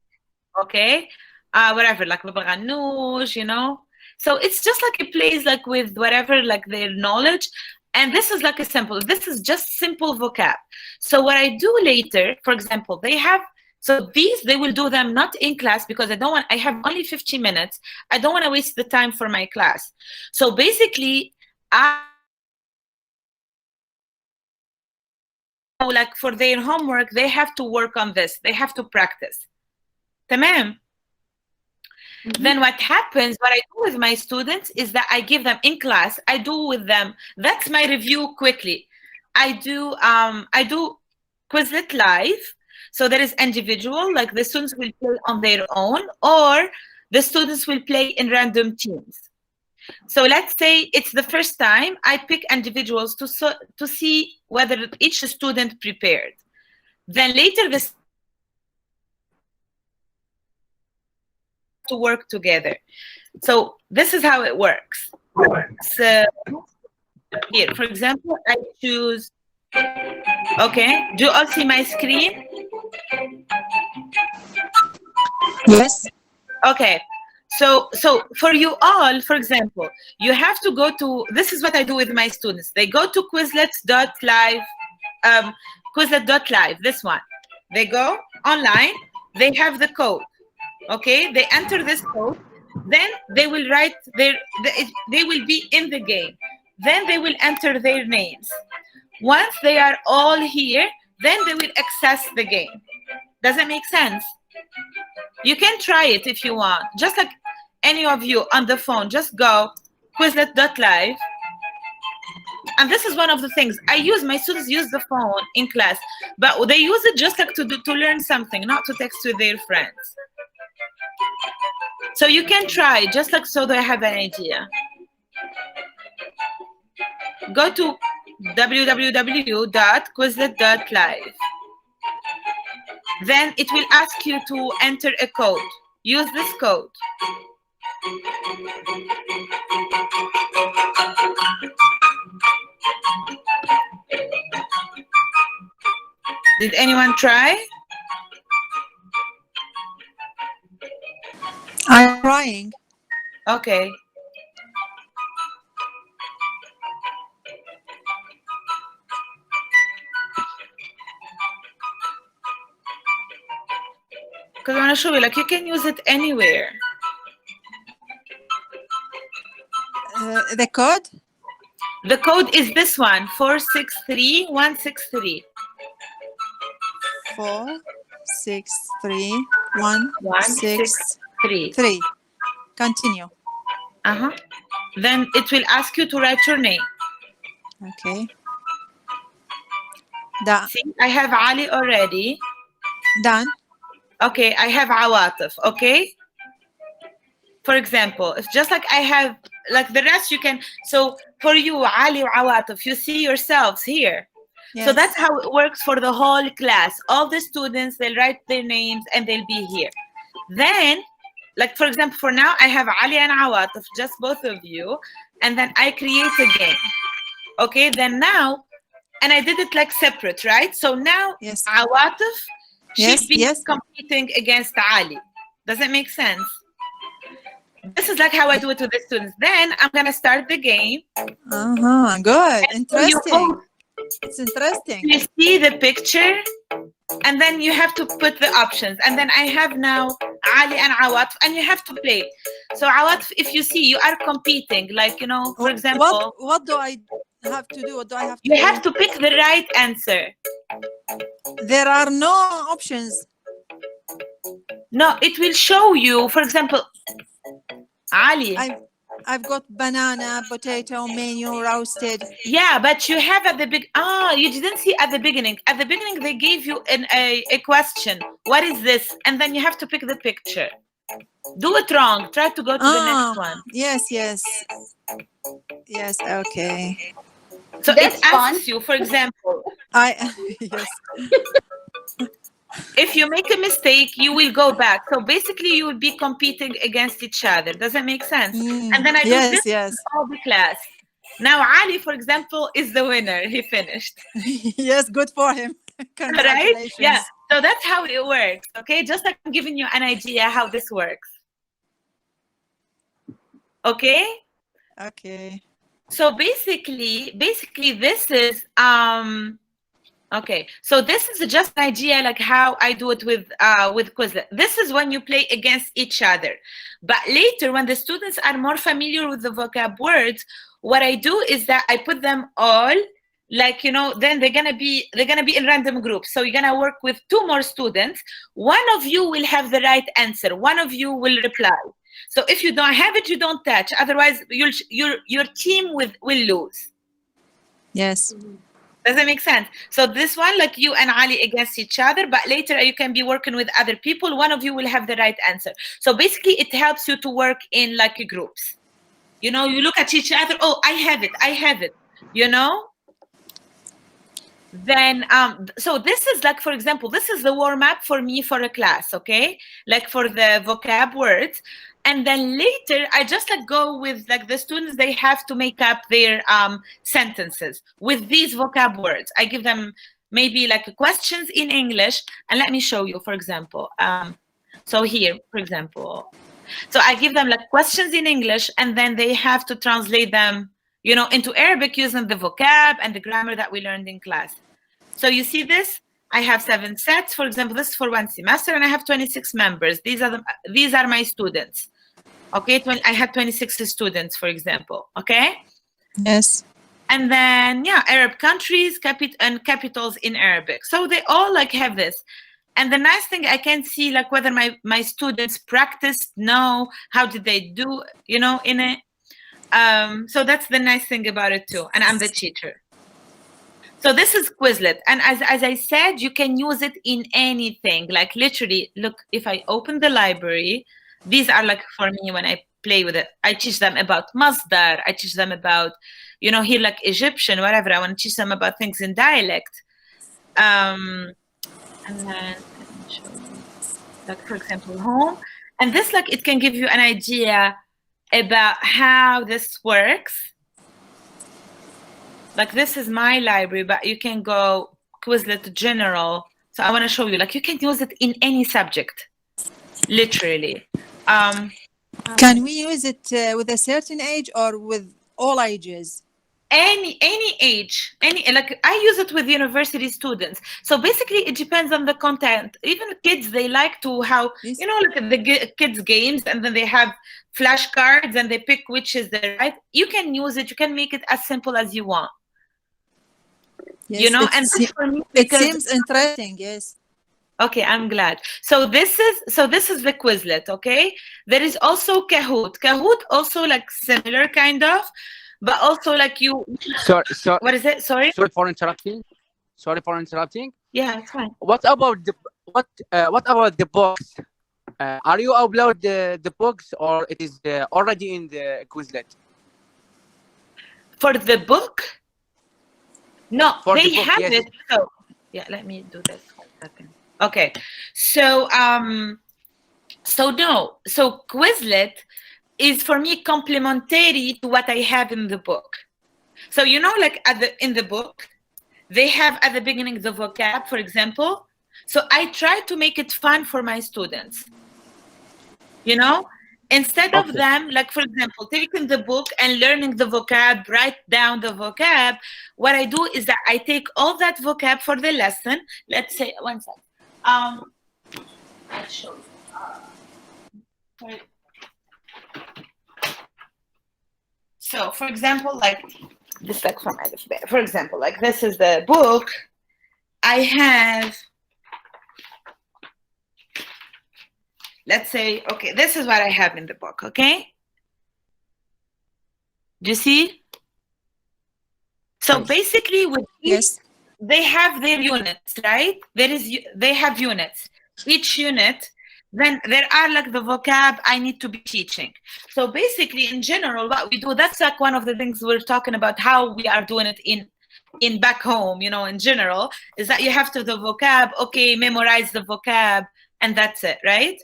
Okay, whatever, like baba ganoush, you know. So it's just like it plays like with whatever, like their knowledge. And this is like a simple, this is just simple vocab. So what I do later, for example, they have, so these, they will do them not in class because I have only 15 minutes. I don't want to waste the time for my class. So basically, like for their homework, they have to work on this. They have to practice. Tamam. Then what happens, what I do with my students is that I give them in class, I do with them, that's my review quickly. I do Quizlet live. So there is individual, like the students will play on their own, or the students will play in random teams. So let's say it's the first time I pick individuals to see whether each student prepared. Then later this to work together. So this is how it works. So here, for example, I choose, okay, do you all see my screen? Yes. Okay. So for you all, for example, you have to go to, this is what I do with my students. They go to Quizlet.live, Quizlet.live, this one. They go online, they have the code, okay? They enter this code, then they will write they will be in the game. Then they will enter their names. Once they are all here, then they will access the game. Does that make sense? You can try it if you want. Just like any of you on the phone, just go Quizlet.live. And this is one of the things my students use the phone in class, but they use it just like to learn something, not to text with their friends. So you can try, just like so they have an idea. Go to www.quizlet.live. then it will ask you to enter a code. Use this code. Did anyone try? I'm trying. Okay. Because I want to show you, like, you can use it anywhere. The code? The code is this one, 463163. 463163. Continue. Then it will ask you to write your name. Okay. Done. See, I have Ali already. Done. Okay, I have Awatif, okay? For example, if just like I have, like the rest you can, so for you, Ali or Awatif, you see yourselves here. Yes. So that's how it works for the whole class. All the students, they'll write their names and they'll be here. Then, like for example, for now, I have Ali and Awatif, just both of you, and then I create a game. Okay, then now, and I did it like separate, right? So now, yes. Awatif, she'd be yes. competing against Ali. Does it make sense? This is like how I do it with the students. Then I'm gonna start the game. Good. Interesting. It's interesting. You see the picture, and then you have to put the options. And then I have now Ali and Awatif, and you have to play. So Awatif, if you see, you are competing. Like, you know, for example. What do I have to do? What do I have to do? You have to pick the right answer. There are no options. No, it will show you, for example, Ali. I've got banana, potato, menu, roasted. Yeah, but you have at the you didn't see at the beginning. At the beginning, they gave you a question. What is this? And then you have to pick the picture. Do it wrong. Try to go to the next one. Yes. Okay. So it asks you, for example. Yes. If you make a mistake, you will go back. So basically, you will be competing against each other. Does that make sense? And then I do this in all the class. Now Ali, for example, is the winner. He finished. Yes, good for him. Right? Yeah. So that's how it works. Okay, just like I'm giving you an idea how this works. Okay. Okay. So basically, this is okay, so this is just an idea like how I do it with Quizlet. This is when you play against each other. But later, when the students are more familiar with the vocab words, what I do is that I put them all, like, you know, then they're gonna be in random groups. So you're gonna work with 2 more students. One of you will have the right answer. One of you will reply. So if you don't have it, you don't touch. Otherwise, your team will lose. Yes. Does that make sense? So this one, like you and Ali against each other, but later you can be working with other people. One of you will have the right answer. So basically, it helps you to work in like groups. You know, you look at each other. Oh, I have it. You know. Then, so this is like, for example, this is the warm-up for me for a class, okay? Like for the vocab words. And then later, I just like go with like the students, they have to make up their sentences with these vocab words. I give them maybe like questions in English. And let me show you, for example. So here, for example, so I give them like questions in English, and then they have to translate them, you know, into Arabic using the vocab and the grammar that we learned in class. So you see this? I have 7 sets. For example, this is for 1 semester, and I have 26 members. These are my students. Okay, I had 26 students, for example. Okay. Yes. And then Arab countries, and capitals in Arabic. So they all like have this. And the nice thing, I can see like whether my students practiced, know how did they do, you know, in it. So that's the nice thing about it too. And I'm the teacher. So this is Quizlet. And as I said, you can use it in anything. Like literally, look, if I open the library, these are like for me when I play with it. I teach them about masdar. I teach them about, you know, here like Egyptian, whatever. I want to teach them about things in dialect. And then show you. Like for example, home, and this like it can give you an idea about how this works. Like this is my library, but you can go Quizlet general. So I want to show you, like you can use it in any subject, literally. Can we use it with a certain age or with all ages? Any age, like I use it with university students. So basically it depends on the content. Even kids, they like to Yes. you know, look at the kids games, and then they have flashcards and they pick which is the right. You can use it, you can make it as simple as you want. Yes, You know, and this for me, it because seems interesting. Yes. okay, I'm glad. So this is the Quizlet, okay? There is also Kahoot. Kahoot also like similar kind of, but also like you. So What is it? Sorry. sorry for interrupting. Yeah, it's fine. What about the books? Are you upload the books, or it is already in the Quizlet? For the book? No, For they the book, have yes. it. So yeah, let me do this 1 second. Okay, so no, so Quizlet is for me complementary to what I have in the book. So you know, like in the book, they have at the beginning the vocab, for example. So I try to make it fun for my students. You know, instead of Okay. them, like for example, taking the book and learning the vocab, write down the vocab, what I do is that I take all that vocab for the lesson. Let's say, 1 second. I'll show you. So for example, like this, like from Alif Ba. For example, like this is the book. I have, let's say, okay, this is what I have in the book, okay? Do you see? So Yes. basically with each, Yes. they have their units, right? They have units. Each unit, then there are like the vocab I need to be teaching. So basically in general, what we do, that's like one of the things we're talking about, how we are doing it in back home, you know, in general, is that you have to the vocab, okay, memorize the vocab, and that's it, right?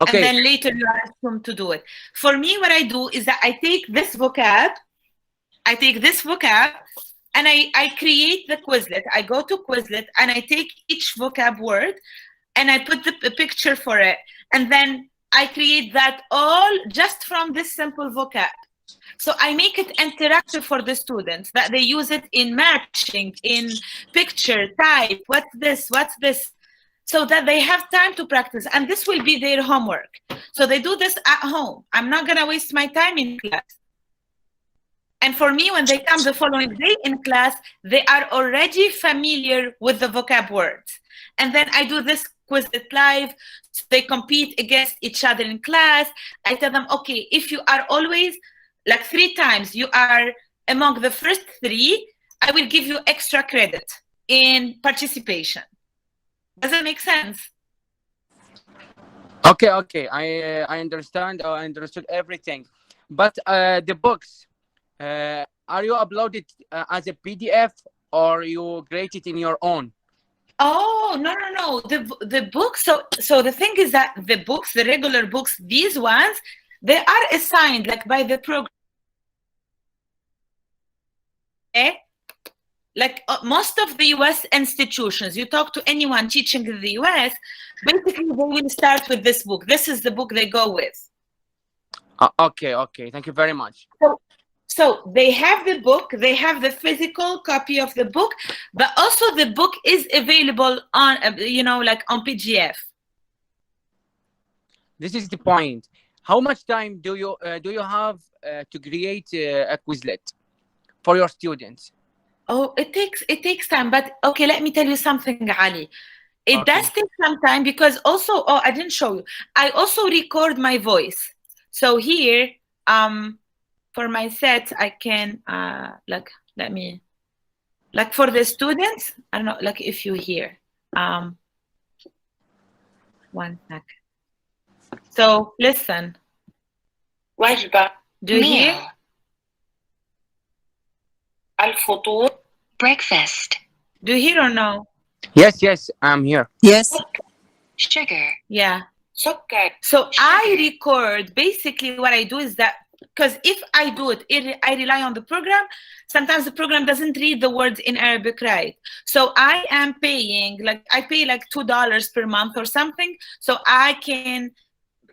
Okay. And then later you are assumed to do it. For me, what I do is that I take this vocab, and I create the Quizlet. I go to Quizlet and I take each vocab word and I put the picture for it. And then I create that all just from this simple vocab. So I make it interactive for the students, that they use it in matching, in picture, type, what's this, so that they have time to practice. And this will be their homework. So they do this at home. I'm not gonna waste my time in class. And for me, when they come the following day in class, they are already familiar with the vocab words. And then I do this Quizlet live. So they compete against each other in class. I tell them, okay, if you are always, like 3 times, you are among the first 3, I will give you extra credit in participation. Does that make sense? Okay. I understand. I understood everything. But the books, are you uploaded as a PDF, or you create it in your own? Oh, no. The books, so the thing is that the books, the regular books, these ones, they are assigned like by the program. Okay? Like most of the US institutions, you talk to anyone teaching in the US, basically they will start with this book. This is the book they go with. Okay. Thank you very much. So they have the book, they have the physical copy of the book, but also the book is available on, like on PDF. This is the point. How much time do you have to create a Quizlet for your students? Oh, it takes time, but okay, let me tell you something, Ali. It does take some time because also, I didn't show you. I also record my voice. So here, for my set, I can let me, like for the students, I don't know, like if you hear, 1 second. So listen. وجبة. Do you hear? الفطور. Breakfast. Do you hear or no? Yes, I'm here. Yes. Sugar. Yeah. Sugar. So I Sugar. record, basically what I do is that, because if I do it, I rely on the program. Sometimes the program doesn't read the words in Arabic right. So I am paying, like I pay like $2 per month or something, so I can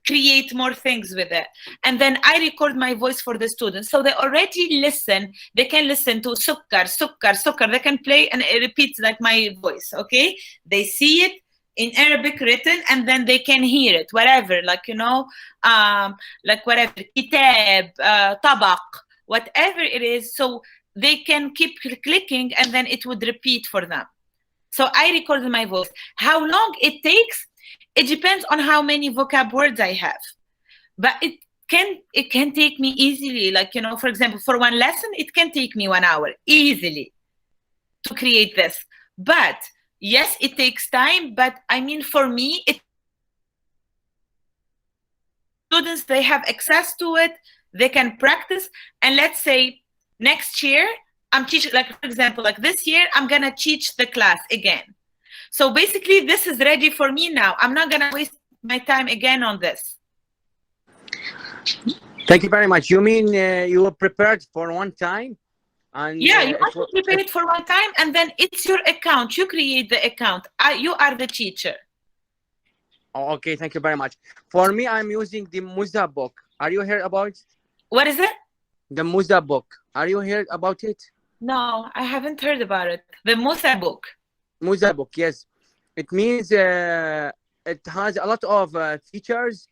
create more things with it. And then I record my voice for the students. So they already listen. They can listen to sukkar, sukkar, sukkar. They can play and it repeats like my voice, okay? They see it in Arabic written, and then they can hear it, whatever, like, you know, like whatever, kitab, tabaq, whatever it is. So they can keep clicking and then it would repeat for them. So I recorded my voice. How long it takes? It depends on how many vocab words I have. But it can take me easily, like, you know, for example, for one lesson, it can take me 1 hour easily to create this. But yes, it takes time, but I mean, for me, students, they have access to it, they can practice. And let's say next year, I'm teaching, like, for example, like this year, I'm gonna teach the class again. So basically, this is ready for me now. I'm not gonna waste my time again on this. Thank you very much. You mean you were prepared for one time? And yeah, you have to prepare it for one time, and then it's your account. You create the account. You are the teacher. Oh, okay, thank you very much. For me, I'm using the Musa book. Are you heard about it? What is it? The Musa book. Are you heard about it? No, I haven't heard about it. The Musa book. Musa book, yes. It means it has a lot of features,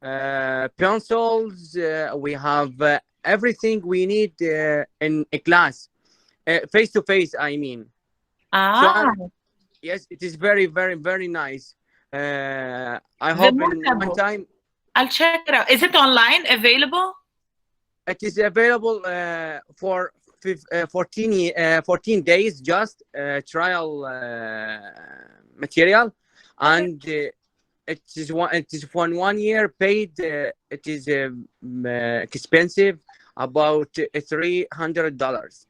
pencils. We have everything we need in a class, face to face, I mean. So, yes, it is very, very, very nice. I hope in one time. I'll check it out. Is it online available? It is available for 14 days, just trial material, and it is for 1 year paid. It is expensive, about $300.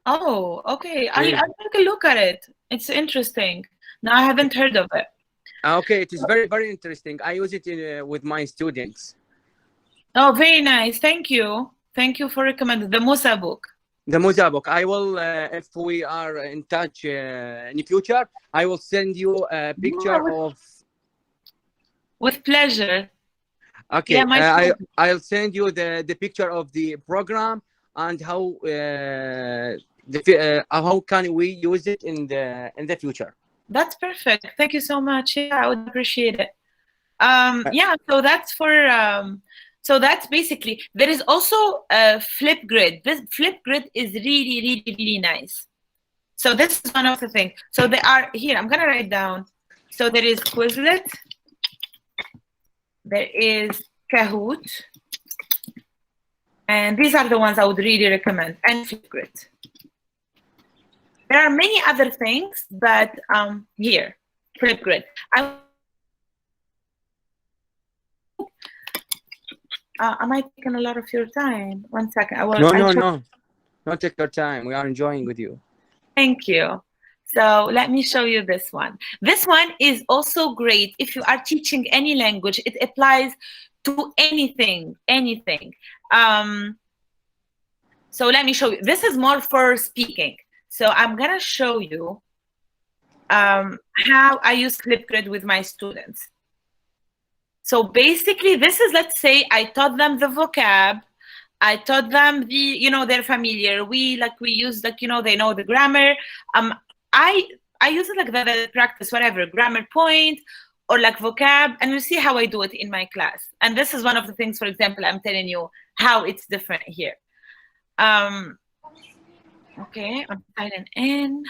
Oh, okay. I'll take a look at it. It's interesting. No, I haven't heard of it. Okay, it is very, very interesting. I use it with my students. Oh, very nice. Thank you. Thank you for recommending the Musa book. The Musa book. I will, if we are in touch in the future, I will send you a picture of. With pleasure. Okay, yeah, I'll send you the picture of the program and how how can we use it in the future. That's perfect. Thank you so much. Yeah, I would appreciate it. Yeah, so that's for so that's basically, there is also a Flipgrid. This Flipgrid is really, really, really nice. So this is one of the things. So they are here. I'm gonna write down. So there is Quizlet. There is Kahoot. And these are the ones I would really recommend. And Flipgrid. There are many other things, but here, Flipgrid. Am I taking a lot of your time? 1 second. No. Don't take your time. We are enjoying with you. Thank you. So let me show you this one. This one is also great if you are teaching any language. It applies to anything. So let me show you. This is more for speaking. So I'm gonna show you how I use Flipgrid with my students. So basically, this is, let's say I taught them the vocab, I taught them the, you know, they're familiar. We use, like, you know, they know the grammar. I use it like the practice, whatever, grammar point or like vocab, and you see how I do it in my class. And this is one of the things, for example, I'm telling you how it's different here. Okay, I'm signing in.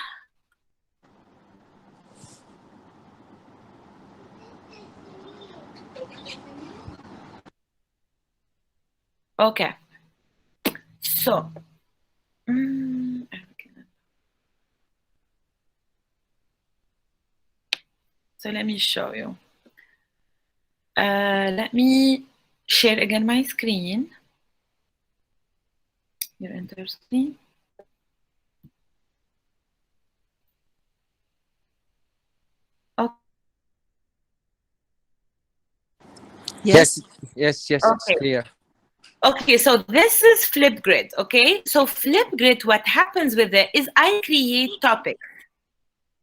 Okay. So, so let me show you. Let me share again my screen. Your enter screen. Yes, yes, yes, it's Okay. clear. Okay, so this is Flipgrid, okay? So Flipgrid, what happens with it is I create topics,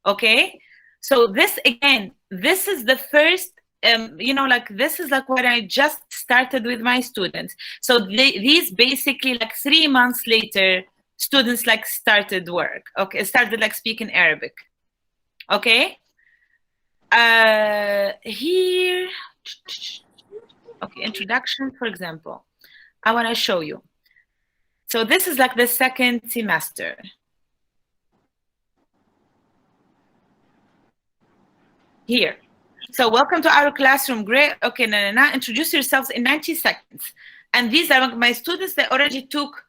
okay? So this, again, this is the first, you know, like this is like what I just started with my students. So these basically like 3 months later, students like started work, okay? Started like speaking Arabic, okay? Here, okay, introduction, for example. I want to show you. So this is like the second semester. Here. So welcome to our classroom. Great. Okay, now introduce yourselves in 90 seconds. And these are my students that already took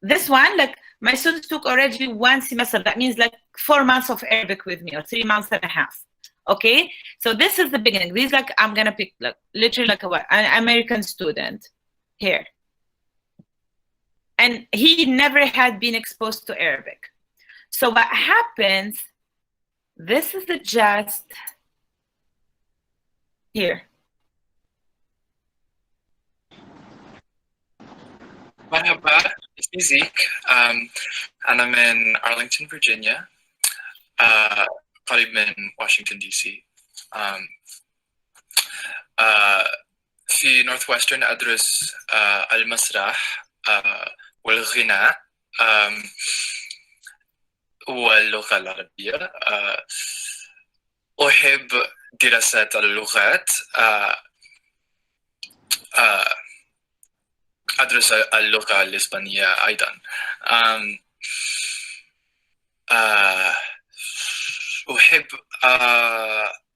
this one. Like my students took already 1 semester. That means like 4 months of Arabic with me, or 3 months and a half. Okay. So this is the beginning. These like I'm gonna pick like literally like an American student here. And he never had been exposed to Arabic. So what happens, this is the just here. مرحبا اسمي زيك أنا من أرلينغتون فيرجينيا قريب من واشنطن دي سي في نورث ويسترن أدرس المسرح والغناء واللغة العربية أحب دراسة اللغات أدرس اللغة الإسبانية أيضا أحب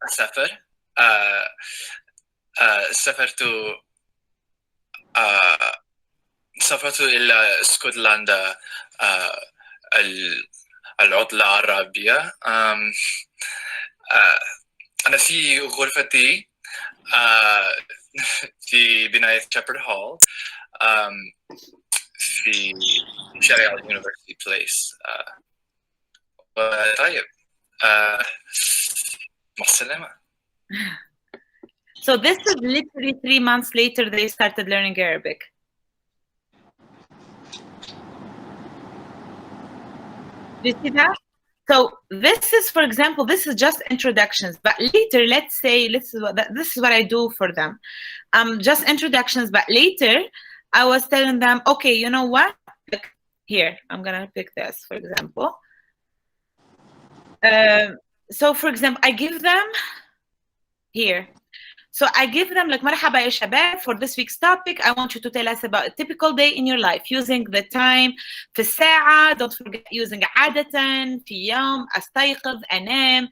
أسافر سافرت إلى اسكتلندا العطلة العربية أنا في غرفتي في بناية شابرد هول في شارع اليونيفرسيتي بليس طيب مع السلامة. So this is literally 3 months later they started learning Arabic. Do you see that? So this is, for example, this is just introductions, but later, let's say, this is what I do for them. Just introductions, but later I was telling them, okay, you know what? Like here, I'm gonna pick this, for example. So for example, I give them here. So I give them like مرحبا يا شباب, for this week's topic, I want you to tell us about a typical day in your life using the time في الساعة, don't forget using عادة, في يوم, أستيقظ, أنام,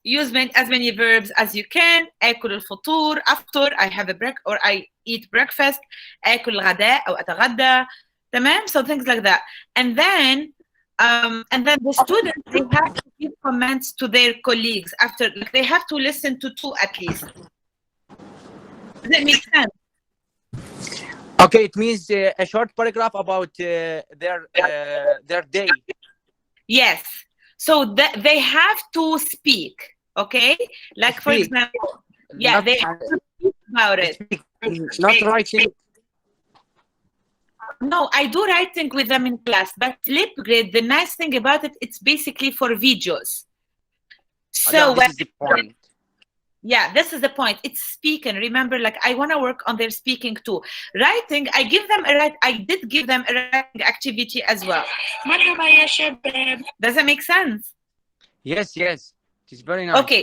use as many verbs as you can, آكل الفطور, أفطر, I have a break or I eat breakfast, آكل الغداء أو أتغدى, تمام? So things like that. And then the students, they have to give comments to their colleagues after, like they have to listen to 2 at least. Does that make sense? Okay, it means a short paragraph about their day. Yes. So they have to speak, okay? Like for example, yeah, they have to speak about it. Not writing. No, I do writing with them in class, but Flipgrid, the nice thing about it, it's basically for videos. So this is the point. Yeah, this is the point. It's speaking. Remember, like I want to work on their speaking too. Writing, I did give them a writing activity as well. Does that make sense? Yes, yes. It's very nice. Okay,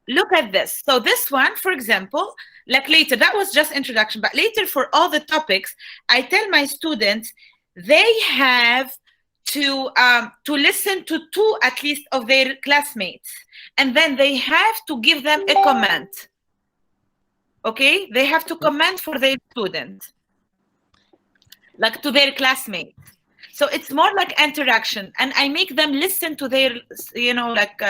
look at this. So this one, for example, like later, that was just introduction, but later for all the topics, I tell my students, they have to listen to 2 at least of their classmates, and then they have to give them a comment. Okay, they have to comment for their student, like to their classmates. So it's more like interaction, and I make them listen to their, you know, like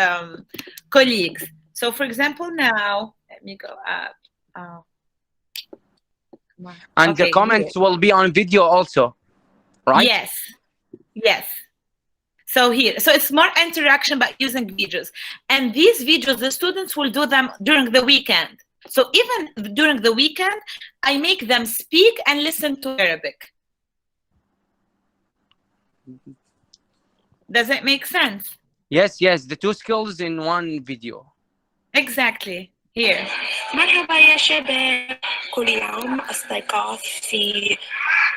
colleagues. So for example, now let me go up. Oh, come on. And Okay, the comments here. will be on video also, right? Yes, yes. So here, so it's more interaction but using videos. And these videos, the students will do them during the weekend. So even during the weekend, I make them speak and listen to Arabic. Does it make sense? Yes, yes, the two skills in one video. Exactly. Here. مرحبا يا شباب، كل يوم أستيقظ في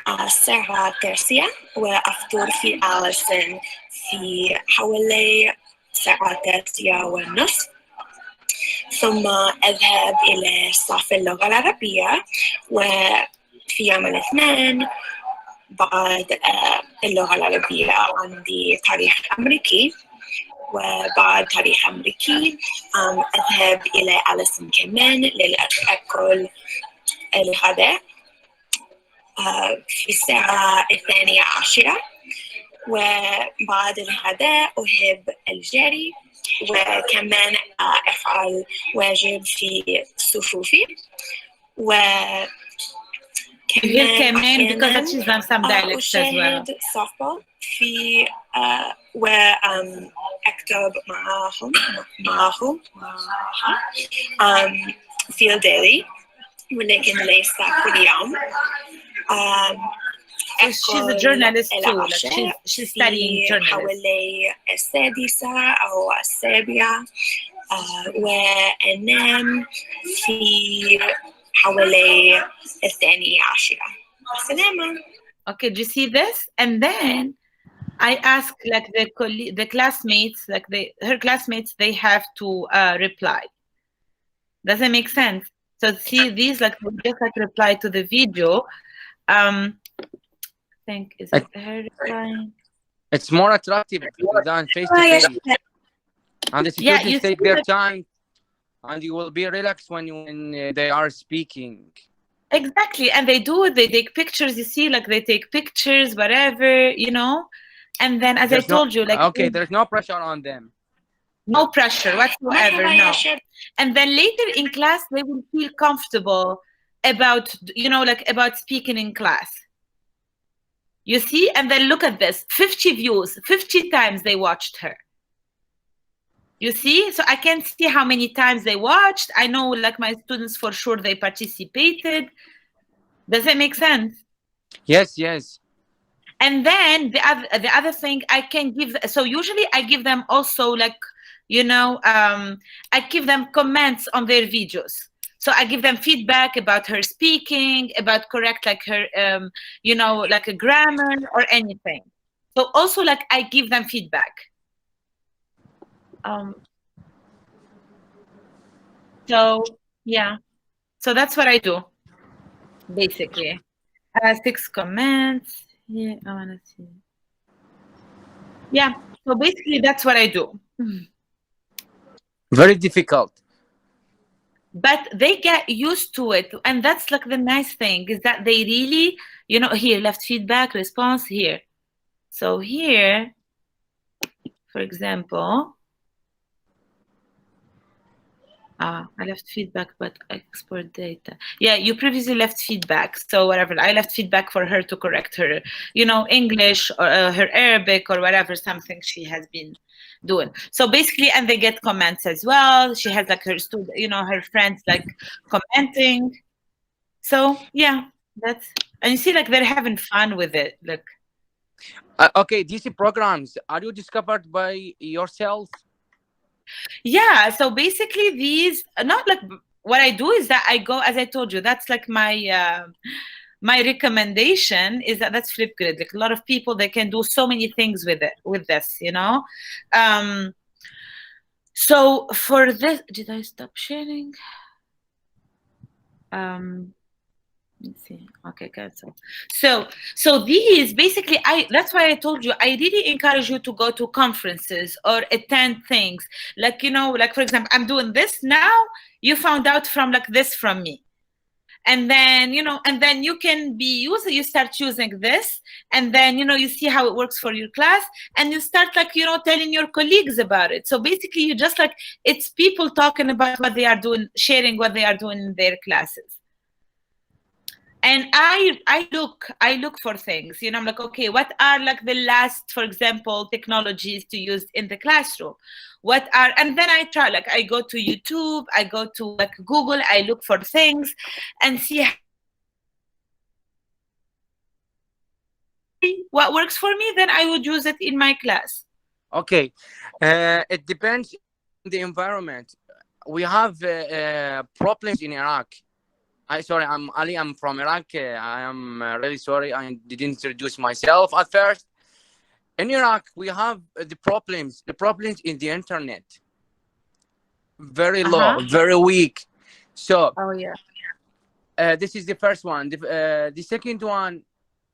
الساعة 9 وأفطر في أليسن في حوالي الساعة 9:30، ثم أذهب إلى صف اللغة العربية، وفي يوم الاثنين بعد اللغة العربية عندي تاريخ أمريكي، وبعد تاريخ أمريكي أذهب إلى أليسن كمان لأكل الغداء في الساعة 12، وبعد الغداء أحب الجري، وكمان أفعل واجب في صفوفي، وكمان because she's done some dialects as well. أشاهد softball في وأكتب معهم في الديلي، ولكن ليس كل يوم. She's a journalist too. Like she's studying journalism. حوالي 6 أو 7 وأنام في حوالي 12. السلامة. Okay, do you see this? And then I ask like the classmates, like her classmates, they have to reply. Does it make sense? So see these, like they just like reply to the video. I think is it her replying? It's more attractive than face to face. And the students take their time, and you will be relaxed when they are speaking. Exactly, and they do it. They take pictures. You see, like they take pictures, whatever, you know. And then, as I told you, like okay, there's no pressure on them. No pressure whatsoever. No. And then later in class, they will feel comfortable about, you know, like about speaking in class. You see, and then look at this: 50 views, 50 times they watched her. You see, so I can't see how many times they watched. I know, like my students, for sure, they participated. Does it make sense? Yes, yes. And then the other thing I can give, so usually I give them also like, you know, I give them comments on their videos. So I give them feedback about her speaking, about correct, like her, you know, like a grammar or anything. So also like I give them feedback. So yeah, so that's what I do, basically. 6 comments. Yeah, I want to see. Yeah, so basically that's what I do. Very difficult. But they get used to it, and that's like the nice thing is that they really, you know, here left feedback, response here. So here, for example, I left feedback, but export data. Yeah, you previously left feedback. So whatever, I left feedback for her to correct her, you know, English or her Arabic or whatever, something she has been doing. So basically, and they get comments as well. She has like her student, you know, her friends like commenting. So yeah, that's, and you see like they're having fun with it. Like, okay, these programs, are you discovered by yourself? Yeah, so basically these, not like, what I do is that I go, as I told you, that's like my my recommendation is that that's Flipgrid. Like a lot of people, they can do so many things with it, with this, you know. So for this, did I stop sharing? Let's see. Okay, cancel. So these basically, that's why I told you, I really encourage you to go to conferences or attend things. Like, you know, like for example, I'm doing this now, you found out from like this from me. And then, you know, and then you can be using, you start using this, and then, you know, you see how it works for your class, and you start like, you know, telling your colleagues about it. So basically you just like, it's people talking about what they are doing, sharing what they are doing in their classes. And I look for things, you know. I'm like, okay, what are like the last, for example, technologies to use in the classroom? And then I try, like I go to YouTube, I go to like Google, I look for things and see what works for me, then I would use it in my class. Okay, it depends on the environment. We have problems in Iraq. Sorry, I'm Ali. I'm from Iraq. I am really sorry. I didn't introduce myself at first. In Iraq, we have the problems in the internet. Very low, very weak. So, this is the first one. The second one,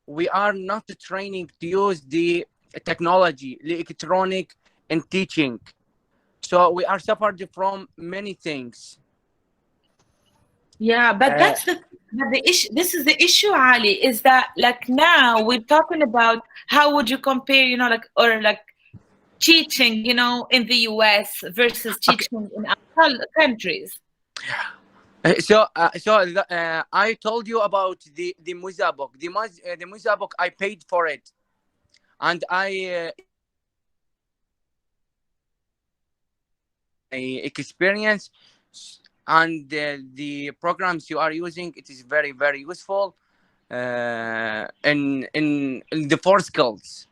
we are not training to use the technology, the electronic in teaching. So we are suffered from many things. Yeah, but that's the issue. This is the issue, Ali, is that like now we're talking about how would you compare, you know, like teaching, you know, in the US versus teaching in other countries. So I told you about the Musa book. The Musa book, I paid for it, and I experience, and the programs you are using, it is very, very useful in the 4 skills.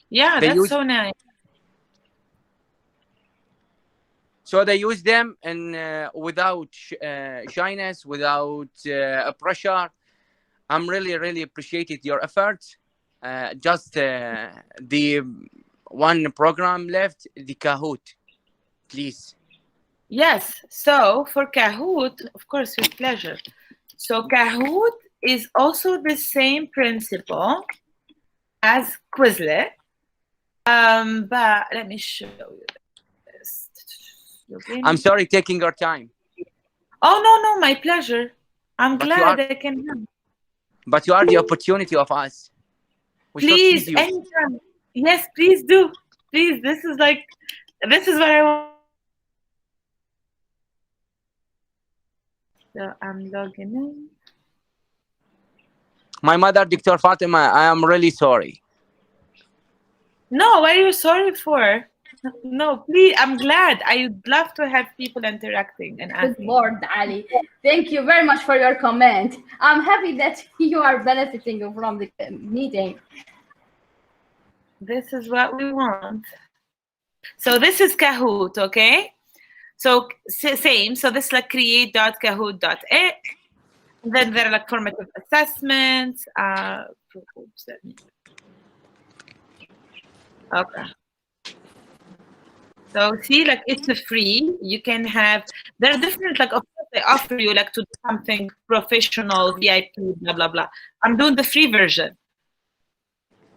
Yeah, that's so nice. So they use them and without shyness, without pressure. I'm really, really appreciated your efforts. Just the one program left, the Kahoot, please. Yes. So for Kahoot, of course, with pleasure. So Kahoot is also the same principle as Quizlet. But let me show you this. I'm sorry taking your time. Oh, no, my pleasure. I'm glad I can help. But you are the opportunity of us. Please, anytime. Yes, please do. Please, this is what I want. So I'm logging in. My mother, Dr. Fatima, I am really sorry. No, what are you sorry for? No, please, I'm glad. I'd love to have people interacting and asking. Good Lord, Ali. Thank you very much for your comment. I'm happy that you are benefiting from the meeting. This is what we want. So this is Kahoot, okay? So same. So this is like create.kahoot.it. Then there are like formative assessments. Okay. So see, like it's a free. You can have. There are different, like of course they offer you like to do something professional, VIP, blah blah blah. I'm doing the free version.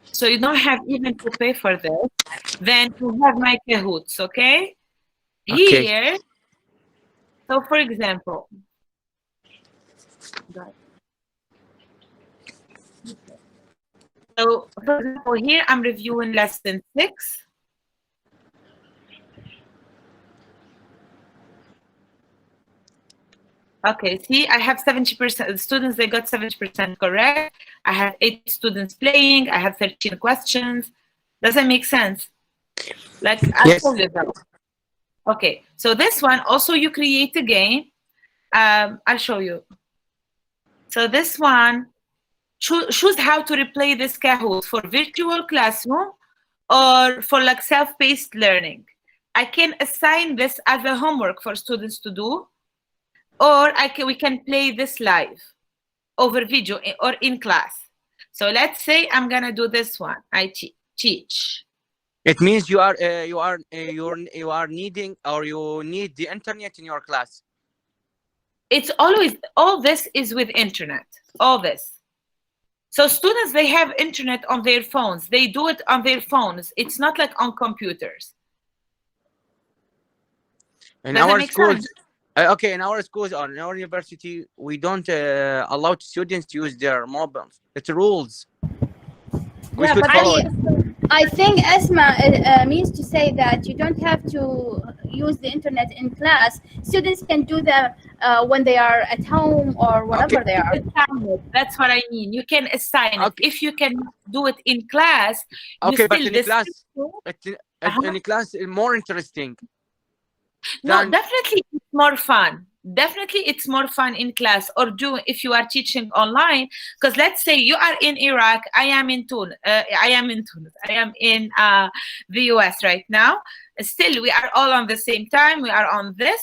So you don't have even to pay for this. Then you have my Kahoots, okay? Here. So for example. So for example, here I'm reviewing lesson 6. Okay, see, I have 70%. The students, they got 70% correct. I have 8 students playing. I have 13 questions. Does that make sense? Like I told you that. Okay, so this one also you create a game. I'll show you. So this one, choose how to replay this Kahoot for virtual classroom or for like self-paced learning. I can assign this as a homework for students to do, or we can play this live over video or in class. So let's say I'm gonna do this one. I teach. It means you are needing, or you need the internet in your class. It's always, all this is with internet, all this. So students, they have internet on their phones. They do it on their phones. It's not like on computers. In our schools, in our schools or in our university, we don't allow students to use their mobiles. It's rules. We should follow it. I think Asma means to say that you don't have to use the internet in class. Students can do that when they are at home or whenever they are. That's what I mean. You can assign it. If you can do it in class, okay, but in class, in class, it's more interesting. No, definitely it's more fun. Definitely it's more fun in class or if you are teaching online, because let's say you are in Iraq, I am in Tunis, I am in the US right now. Still, we are all on the same time. We are on this.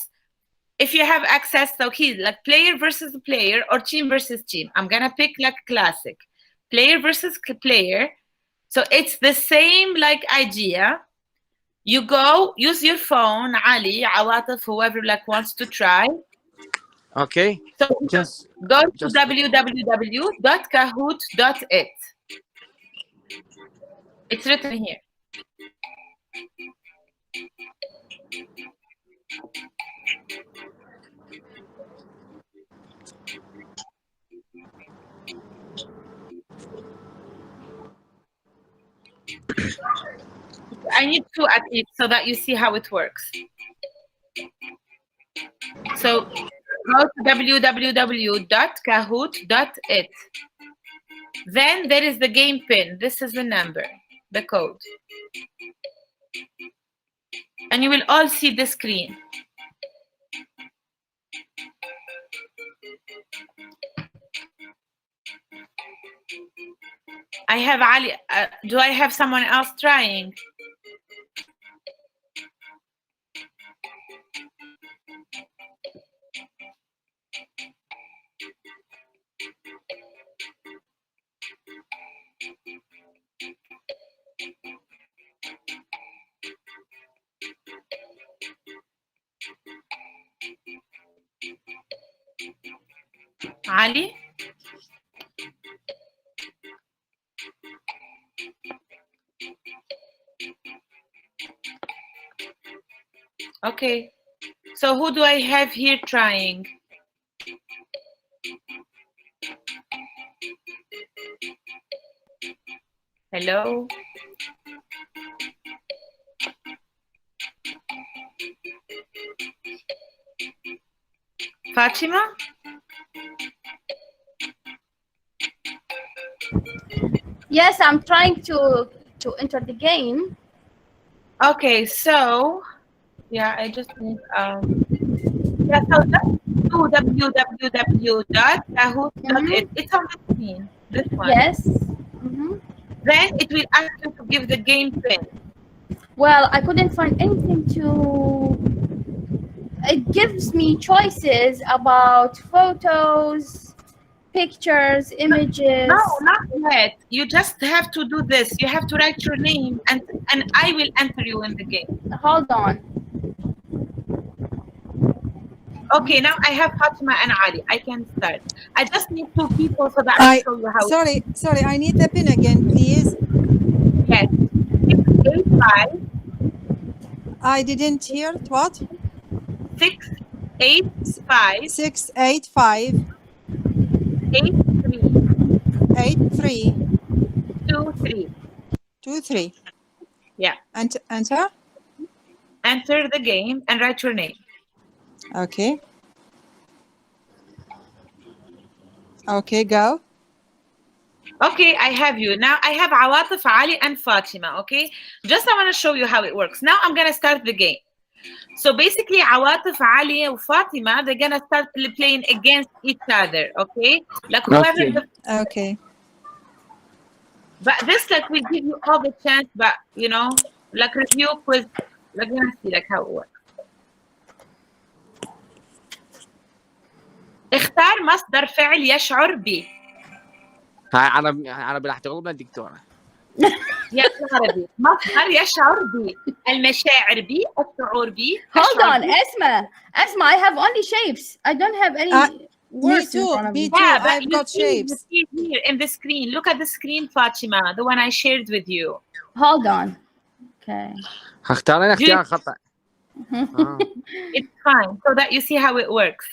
If you have access to like player versus player or team versus team, I'm gonna pick like classic player versus player. So it's the same like idea. You go use your phone, Ali, Awatif, whoever like wants to try. Okay. So just go to www.kahoot.it. It's written here. I need two at least so that you see how it works. So go to www.kahoot.it. Then there is the game pin. This is the number, the code. And you will all see the screen. I have Ali. Do I have someone else trying? Ali? Okay. So who do I have here trying? Hello? Fatima? Yes, I'm trying to enter the game. Okay, so yeah, I just need yeah, so let's do www.kahoot.it. It's on the screen. This one. Yes. Then it will ask you to give the game pin. Well, I couldn't find anything to. It gives me choices about photos, pictures, images. No, not yet. You just have to do this. You have to write your name and I will enter you in the game. Hold on. Okay, now I have Fatima and Ali. I can start. I just need two people so that I can show you how. Sorry, I need the pin again, please. Yes. 685. I didn't hear it. What? 685. 685. 83. 83. 23. 23. Yeah. And enter. Enter the game and write your name. Okay. Okay, go. Okay, I have you. Now I have Awatif, Ali, and Fatima, okay? Just I want to show you how it works. Now I'm going to start the game. So basically, Awatif, Ali, and Fatima, they're going to start playing against each other, okay? Like whoever... Okay. But this, like, will give you all the chance, but, you know, like review quiz. Like, let's see, like, how it works. اختار مصدر فعل يشعر به. هاي عربي راح تغلبنا الدكتورة. يا عربي مصدر يشعر به المشاعر به الشعور به. Hold on, Asma, I have only shapes. I don't have any words in front of me. Yeah, I've got shapes. You see here in the screen. Look at the screen, Fatima, the one I shared with you. Hold on. Okay. هختار أنا اختيار خطأ. It's fine, so that you see how it works.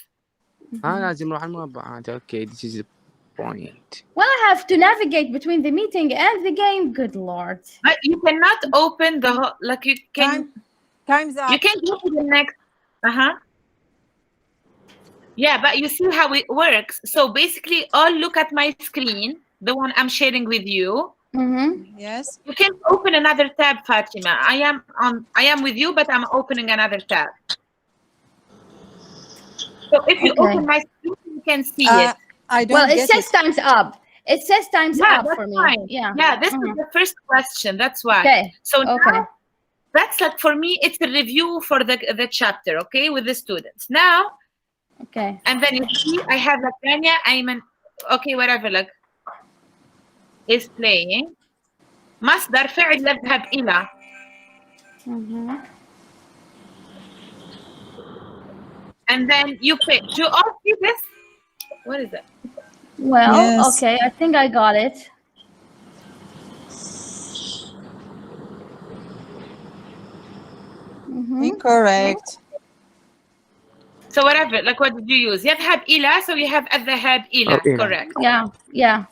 لازم نروح المربعات. Okay, this is point. Well, I have to navigate between the meeting and the game. Good Lord. But you cannot open the whole, like you can. Time's up. You can go to the next. Yeah, but you see how it works. So basically, all look at my screen, the one I'm sharing with you. Yes. You can open another tab, Fatima. I am with you, but I'm opening another tab. So if you open my screen, you can see it. I don't Well, it get says time's up. It says time's Yeah, up that's for me. fine. Yeah. Yeah, this is the first question. That's why. Okay. So Okay. now, that's like, for me, it's a review for the chapter, okay, with the students. Now, Okay. and then you see, I have like Tanya, Ayman, okay, whatever, like, is playing. مصدر فعل يذهب إلى. And then you pick. Do you all see this? What is it? Well, Yes. okay. I think I got it. Incorrect. So whatever, like what did you use? يذهب إلى, so you have الذهاب إلى, إلى. correct. Yeah. Yeah.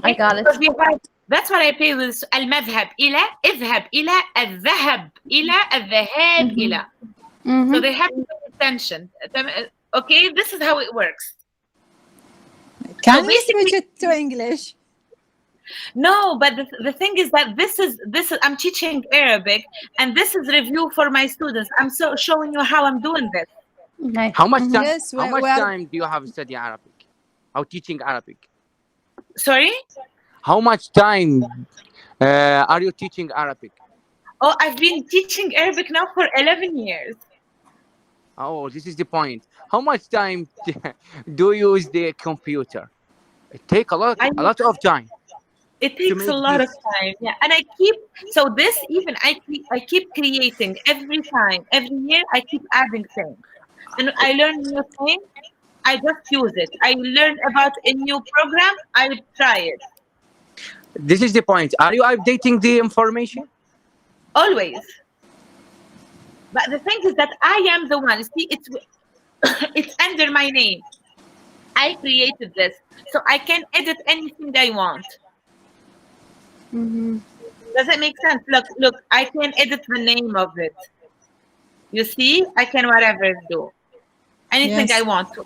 I got it. Because we have, that's what I play with المذهب إلى, اذهب إلى, الذهب إلى, الذهاب إلى. So they have to pay attention. Okay, this is how it works. Can So we switch it to English? No, but the thing is that this is I'm teaching Arabic, and this is review for my students. I'm showing you how I'm doing this. Okay. How much time? Yes, how we much are- time do you have study Arabic? How teaching Arabic? Sorry? How much time are you teaching Arabic? Oh, I've been teaching Arabic now for 11 years. Oh, this is the point. How much time do you use the computer? It takes a lot of time. It takes a lot of time, yeah. And I keep, so this even, I keep creating every time, every year, I keep adding things. And I learn new things, I just use it. I learn about a new program, I would try it. This is the point. Are you updating the information? Always. But the thing is that I am the one, see, it's under my name. I created this, so I can edit anything I want. Does it make sense? Look, I can edit the name of it. You see, I can whatever do. Anything Yes. I want to.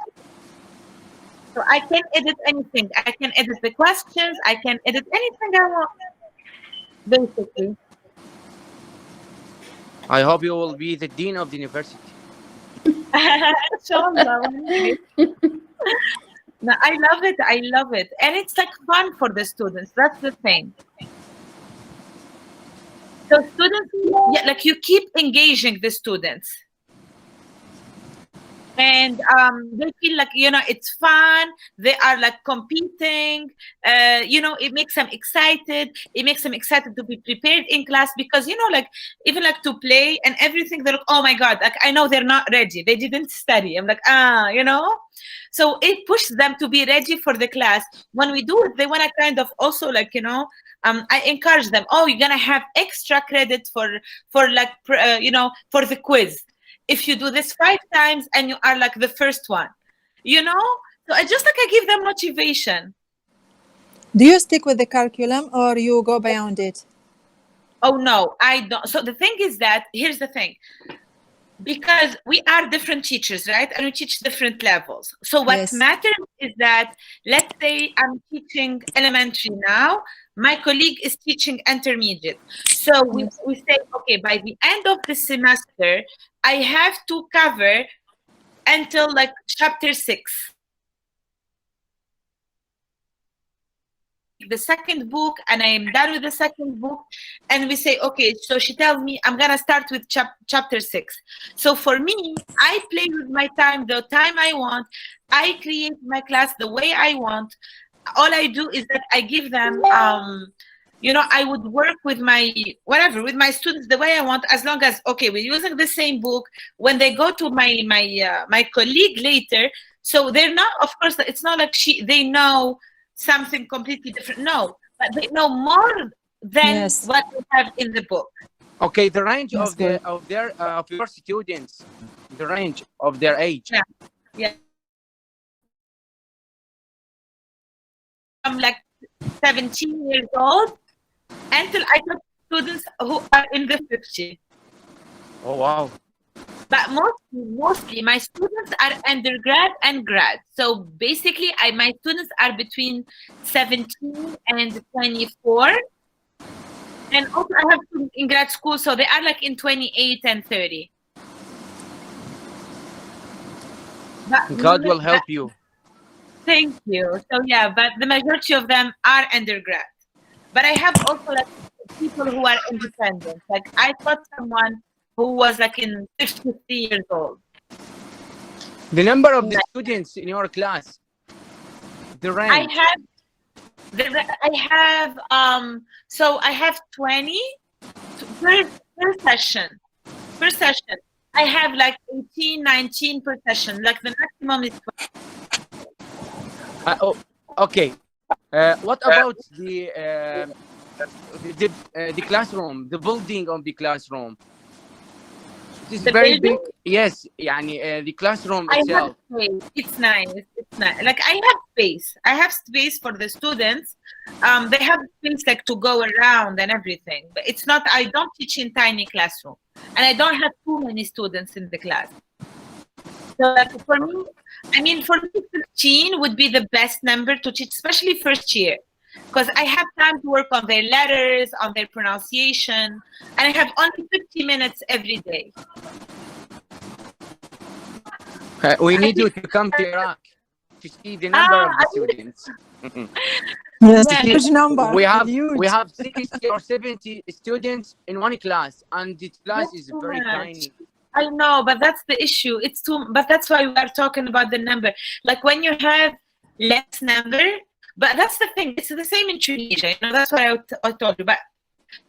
So I can edit anything. I can edit the questions. I can edit anything I want. Basically. I hope you will be the dean of the university. Inshallah. No, I love it. I love it. And it's like fun for the students. That's the thing. So students, yeah, like you keep engaging the students. And they feel like, you know, it's fun. They are like competing. You know, it makes them excited. It makes them excited to be prepared in class because, you know, like even like to play and everything. They're like, oh my God, like I know they're not ready. They didn't study. I'm like, you know. So it pushes them to be ready for the class. When we do it, they want to kind of also like, you know, I encourage them. Oh, you're gonna have extra credit for like you know, for the quiz. If you do this 5 times and you are like the first one, you know? So I just like I give them motivation. Do you stick with the curriculum or you go beyond it? Oh no, I don't. So the thing is that, here's the thing. Because we are different teachers, right? And we teach different levels. So what matters is that, let's say I'm teaching elementary now, my colleague is teaching intermediate. So we say, okay, by the end of the semester, I have to cover until like chapter 6. The second book, and I am done with the second book, and we say, okay, so she tells me I'm gonna start with chapter 6. So for me, I play with my time, the time I want. I create my class the way I want. All I do is that I give them you know, I would work with my with my students the way I want, as long as, okay, we're using the same book. When they go to my colleague later, so they're not, of course, it's not like they know something completely different. No, but they know more than what we have in the book. Okay, the range of your students, the range of their age. Yeah. from like 17 years old until I taught students who are in the 50s. Oh wow. But mostly my students are undergrad and grad. So basically, my students are between 17 and 24. And also I have students in grad school, so they are like in 28 and 30. But God will help you. Thank you. So yeah, but the majority of them are undergrad. But I have also like people who are independent. Like I taught someone who was like in 53 years old. The number of the students in your class, the range. So I have 20 per session. Per session. I have like 18, 19 per session. Like the maximum is 20. Okay. What about the classroom, the building of the classroom? It is very big. Yes, the classroom itself. It's nice. It's nice. Like I have space. I have space for the students. They have space like to go around and everything. But it's not. I don't teach in tiny classroom, and I don't have too many students in the class. So like for me, for me, 15 would be the best number to teach, especially first year, because I have time to work on their letters, on their pronunciation, and I have only 50 minutes every day. We need you to come to Iraq to see the number of the students. Yes, huge number. We have 60 or 70 students in one class, and the class is very tiny. I know, but that's the issue. It's too, but that's why we are talking about the number. Like when you have less number, but that's the thing. It's the same in Tunisia. That's why I told you. But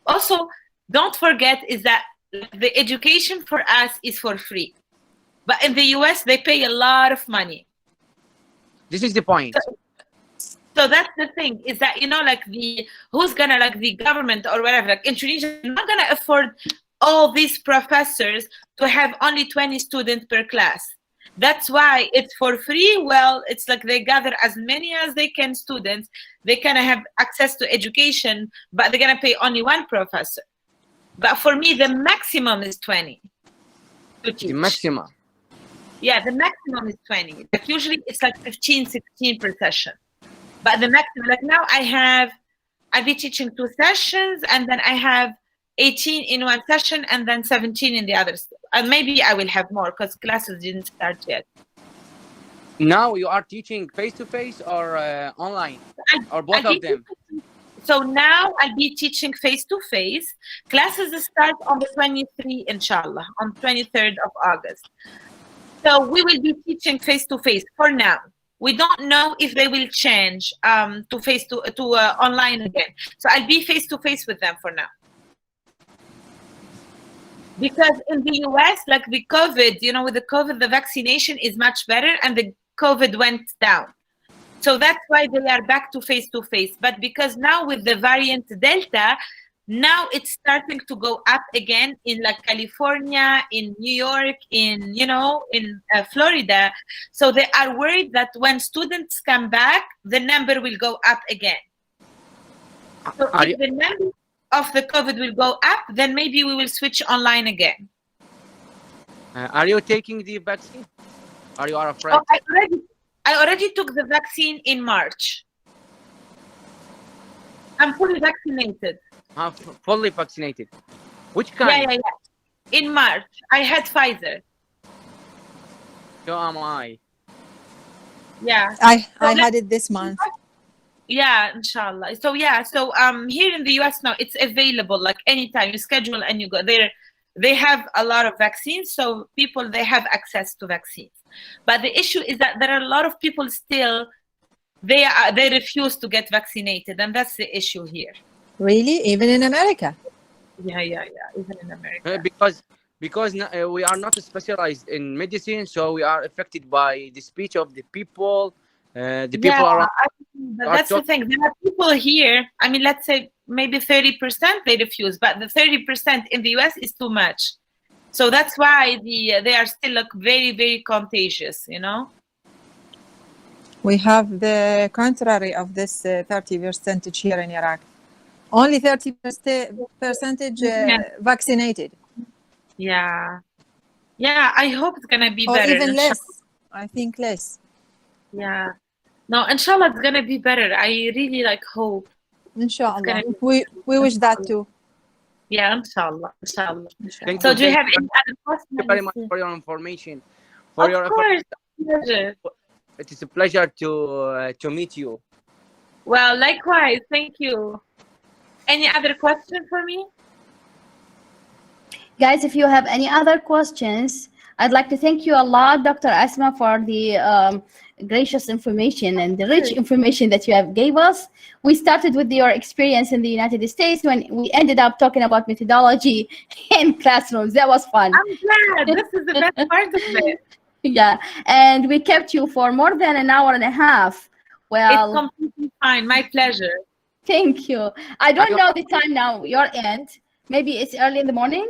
also, don't forget is that the education for us is for free. But in the US, they pay a lot of money. This is the point. So that's the thing is that, who's gonna like the government or whatever, like in Tunisia, you're not gonna afford all these professors to have only 20 students per class. That's why it's for free. Well, it's like they gather as many as they can students. They can have access to education, but they're gonna pay only one professor. But for me, the maximum is 20 to teach. The maximum. Yeah, the maximum is 20. Like usually it's like 15, 16 per session. But the maximum, like now I'll be teaching 2 sessions, and then I have 18 in one session and then 17 in the others. And maybe I will have more because classes didn't start yet. Now you are teaching face-to-face or online? Or both of them? So now I'll be teaching face-to-face. Classes start on the 23, inshallah, on 23rd of August. So we will be teaching face-to-face for now. We don't know if they will change to online again. So I'll be face-to-face with them for now. Because in the US, like the COVID, with the COVID, the vaccination is much better and the COVID went down. So that's why they are back to face-to-face. But because now with the variant Delta, now it's starting to go up again in like California, in New York, in Florida. So they are worried that when students come back, the number will go up again. So if the number of the COVID will go up, then maybe we will switch online again. Are you taking the vaccine? Or you are afraid? Oh, I already took the vaccine in March. I'm fully vaccinated. Fully vaccinated. Which kind? Yeah. In March, I had Pfizer. So am I. Yeah. I had it this month. Yeah, inshallah. So here in the US now, it's available like anytime you schedule and you go there. They have a lot of vaccines, so people, they have access to vaccines. But the issue is that there are a lot of people still, they refuse to get vaccinated, and that's the issue here. Really? Even in America? Yeah, even in America. Because we are not specialized in medicine, so we are affected by the speech of the people. The people are. That's the thing. There are people here. Let's say maybe 30% they refuse, but the 30% in the US is too much. So that's why they are still like very, very contagious. We have the contrary of this 30% here in Iraq. Only 30% vaccinated. Yeah. Yeah, I hope it's gonna be Or better. even inshallah. less. I think less. Yeah. No, inshallah it's gonna be better. I really like hope. Inshallah. Be We wish that too. Yeah, inshallah. Inshallah. Thank So you, do you thank have any other questions? you very much for your information. For Of your course. Pleasure. It is a pleasure to meet you. Well, likewise. Thank you. Any other question for me? Guys, if you have any other questions, I'd like to thank you a lot, Dr. Asma, for the gracious information and the rich information that you have gave us. We started with your experience in the United States when we ended up talking about methodology in classrooms. That was fun. I'm glad. This is the best part of it. Yeah, and we kept you for more than an hour and a half. Well, it's completely fine. My pleasure. Thank you. I don't know the time now, your end. Maybe it's early in the morning?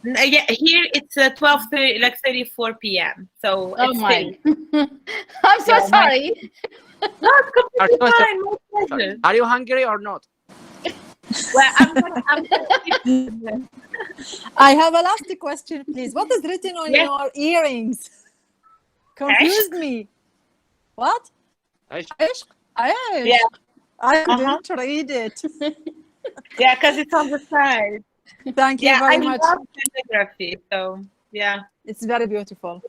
Yeah, here it's 12:30, like 34 p.m. So it's my. I'm so sorry. No, it's completely fine. My pleasure. Are you hungry or not? Well, I have a last question, please. What is written on your earrings? Confused me. What? Ishq? Yeah. I couldn't read it. Yeah, because it's on the side. Thank you very much. I love calligraphy, so yeah. It's very beautiful.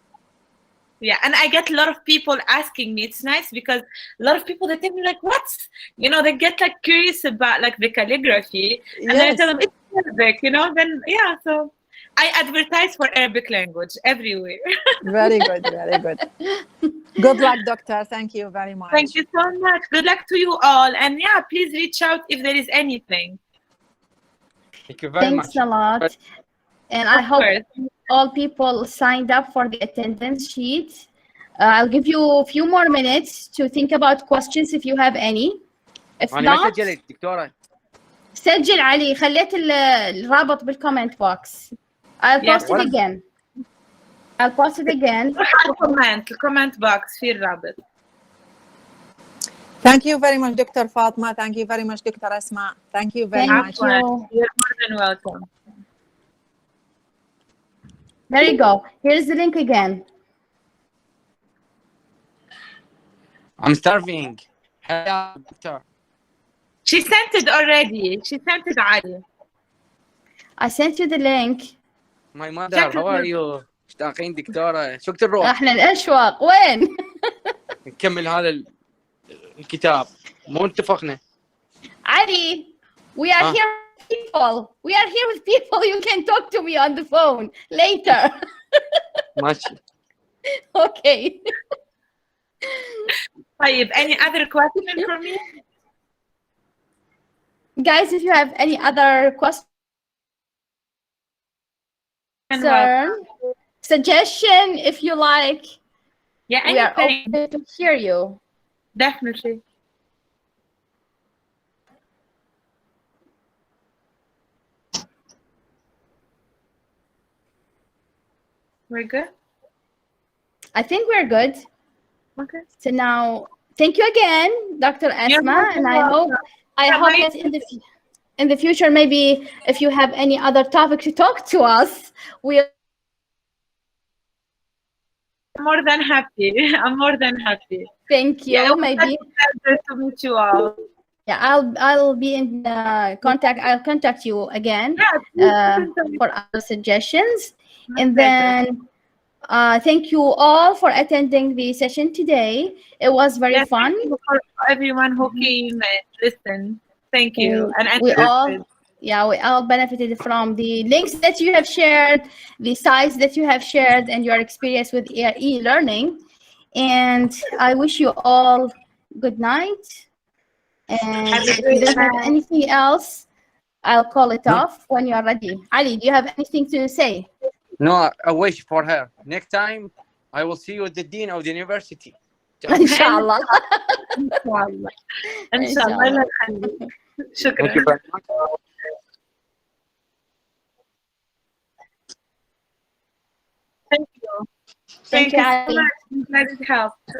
Yeah, and I get a lot of people asking me. It's nice because a lot of people, they tell me like, what's, they get like curious about like the calligraphy. And then I tell them it's Arabic, then yeah, so I advertise for Arabic language everywhere. Very good, very good. Good luck, doctor. Thank you very much. Thank you so much. Good luck to you all. And yeah, please reach out if there is anything. Thank you very much. Thanks a lot. And I hope all people signed up for the attendance sheet. I'll give you a few more minutes to think about questions if you have any. If not, سجلت دكتورة. سجل علي. خليت الرابط بالcomment box. I'll post it again. I'll post it again. comment box في الرابط. Thank you very much, Dr. Fatma. Thank you very much, Dr. Asma. Thank you very much. You're more than welcome. There you go. Here's the link again. I'm starving. Hello, doctor. She sent it already. She sent it Ali. I sent you the link. My mother, how are you? مشتاقين دكتورة. شو وقت نروح؟ احنا الأشواق. وين؟ نكمل هذا الكتاب. مو اتفقنا. Ali, we are here with people. We are here with people. You can talk to me on the phone later. ماشي. Okay. طيب, any other question for me? Guys, if you have any other question, suggestion, if you like, yeah, we are open to hear you. Definitely. We're good? I think we're good. Okay. So now, thank you again, Dr. Asma, and I hope that in the future, maybe if you have any other topic to talk to us, we'll. I'm more than happy. I'm more than happy. Thank you. Yeah, maybe to meet you all. Yeah, I'll be in contact. I'll contact you again for other suggestions. And then thank you all for attending the session today. It was very fun. Thank you for everyone who came and listened. Thank you. And we all benefited from the links that you have shared, the sites that you have shared, and your experience with e-learning. And I wish you all good night. And if you don't have anything else, I'll call it off when you are ready. Ali, do you have anything to say? No, I wish for her. Next time, I will see you at the dean of the university. Inshallah. Inshallah. Inshallah. Thank you very much. Thank you. Thank you, so much. I'm glad it helped.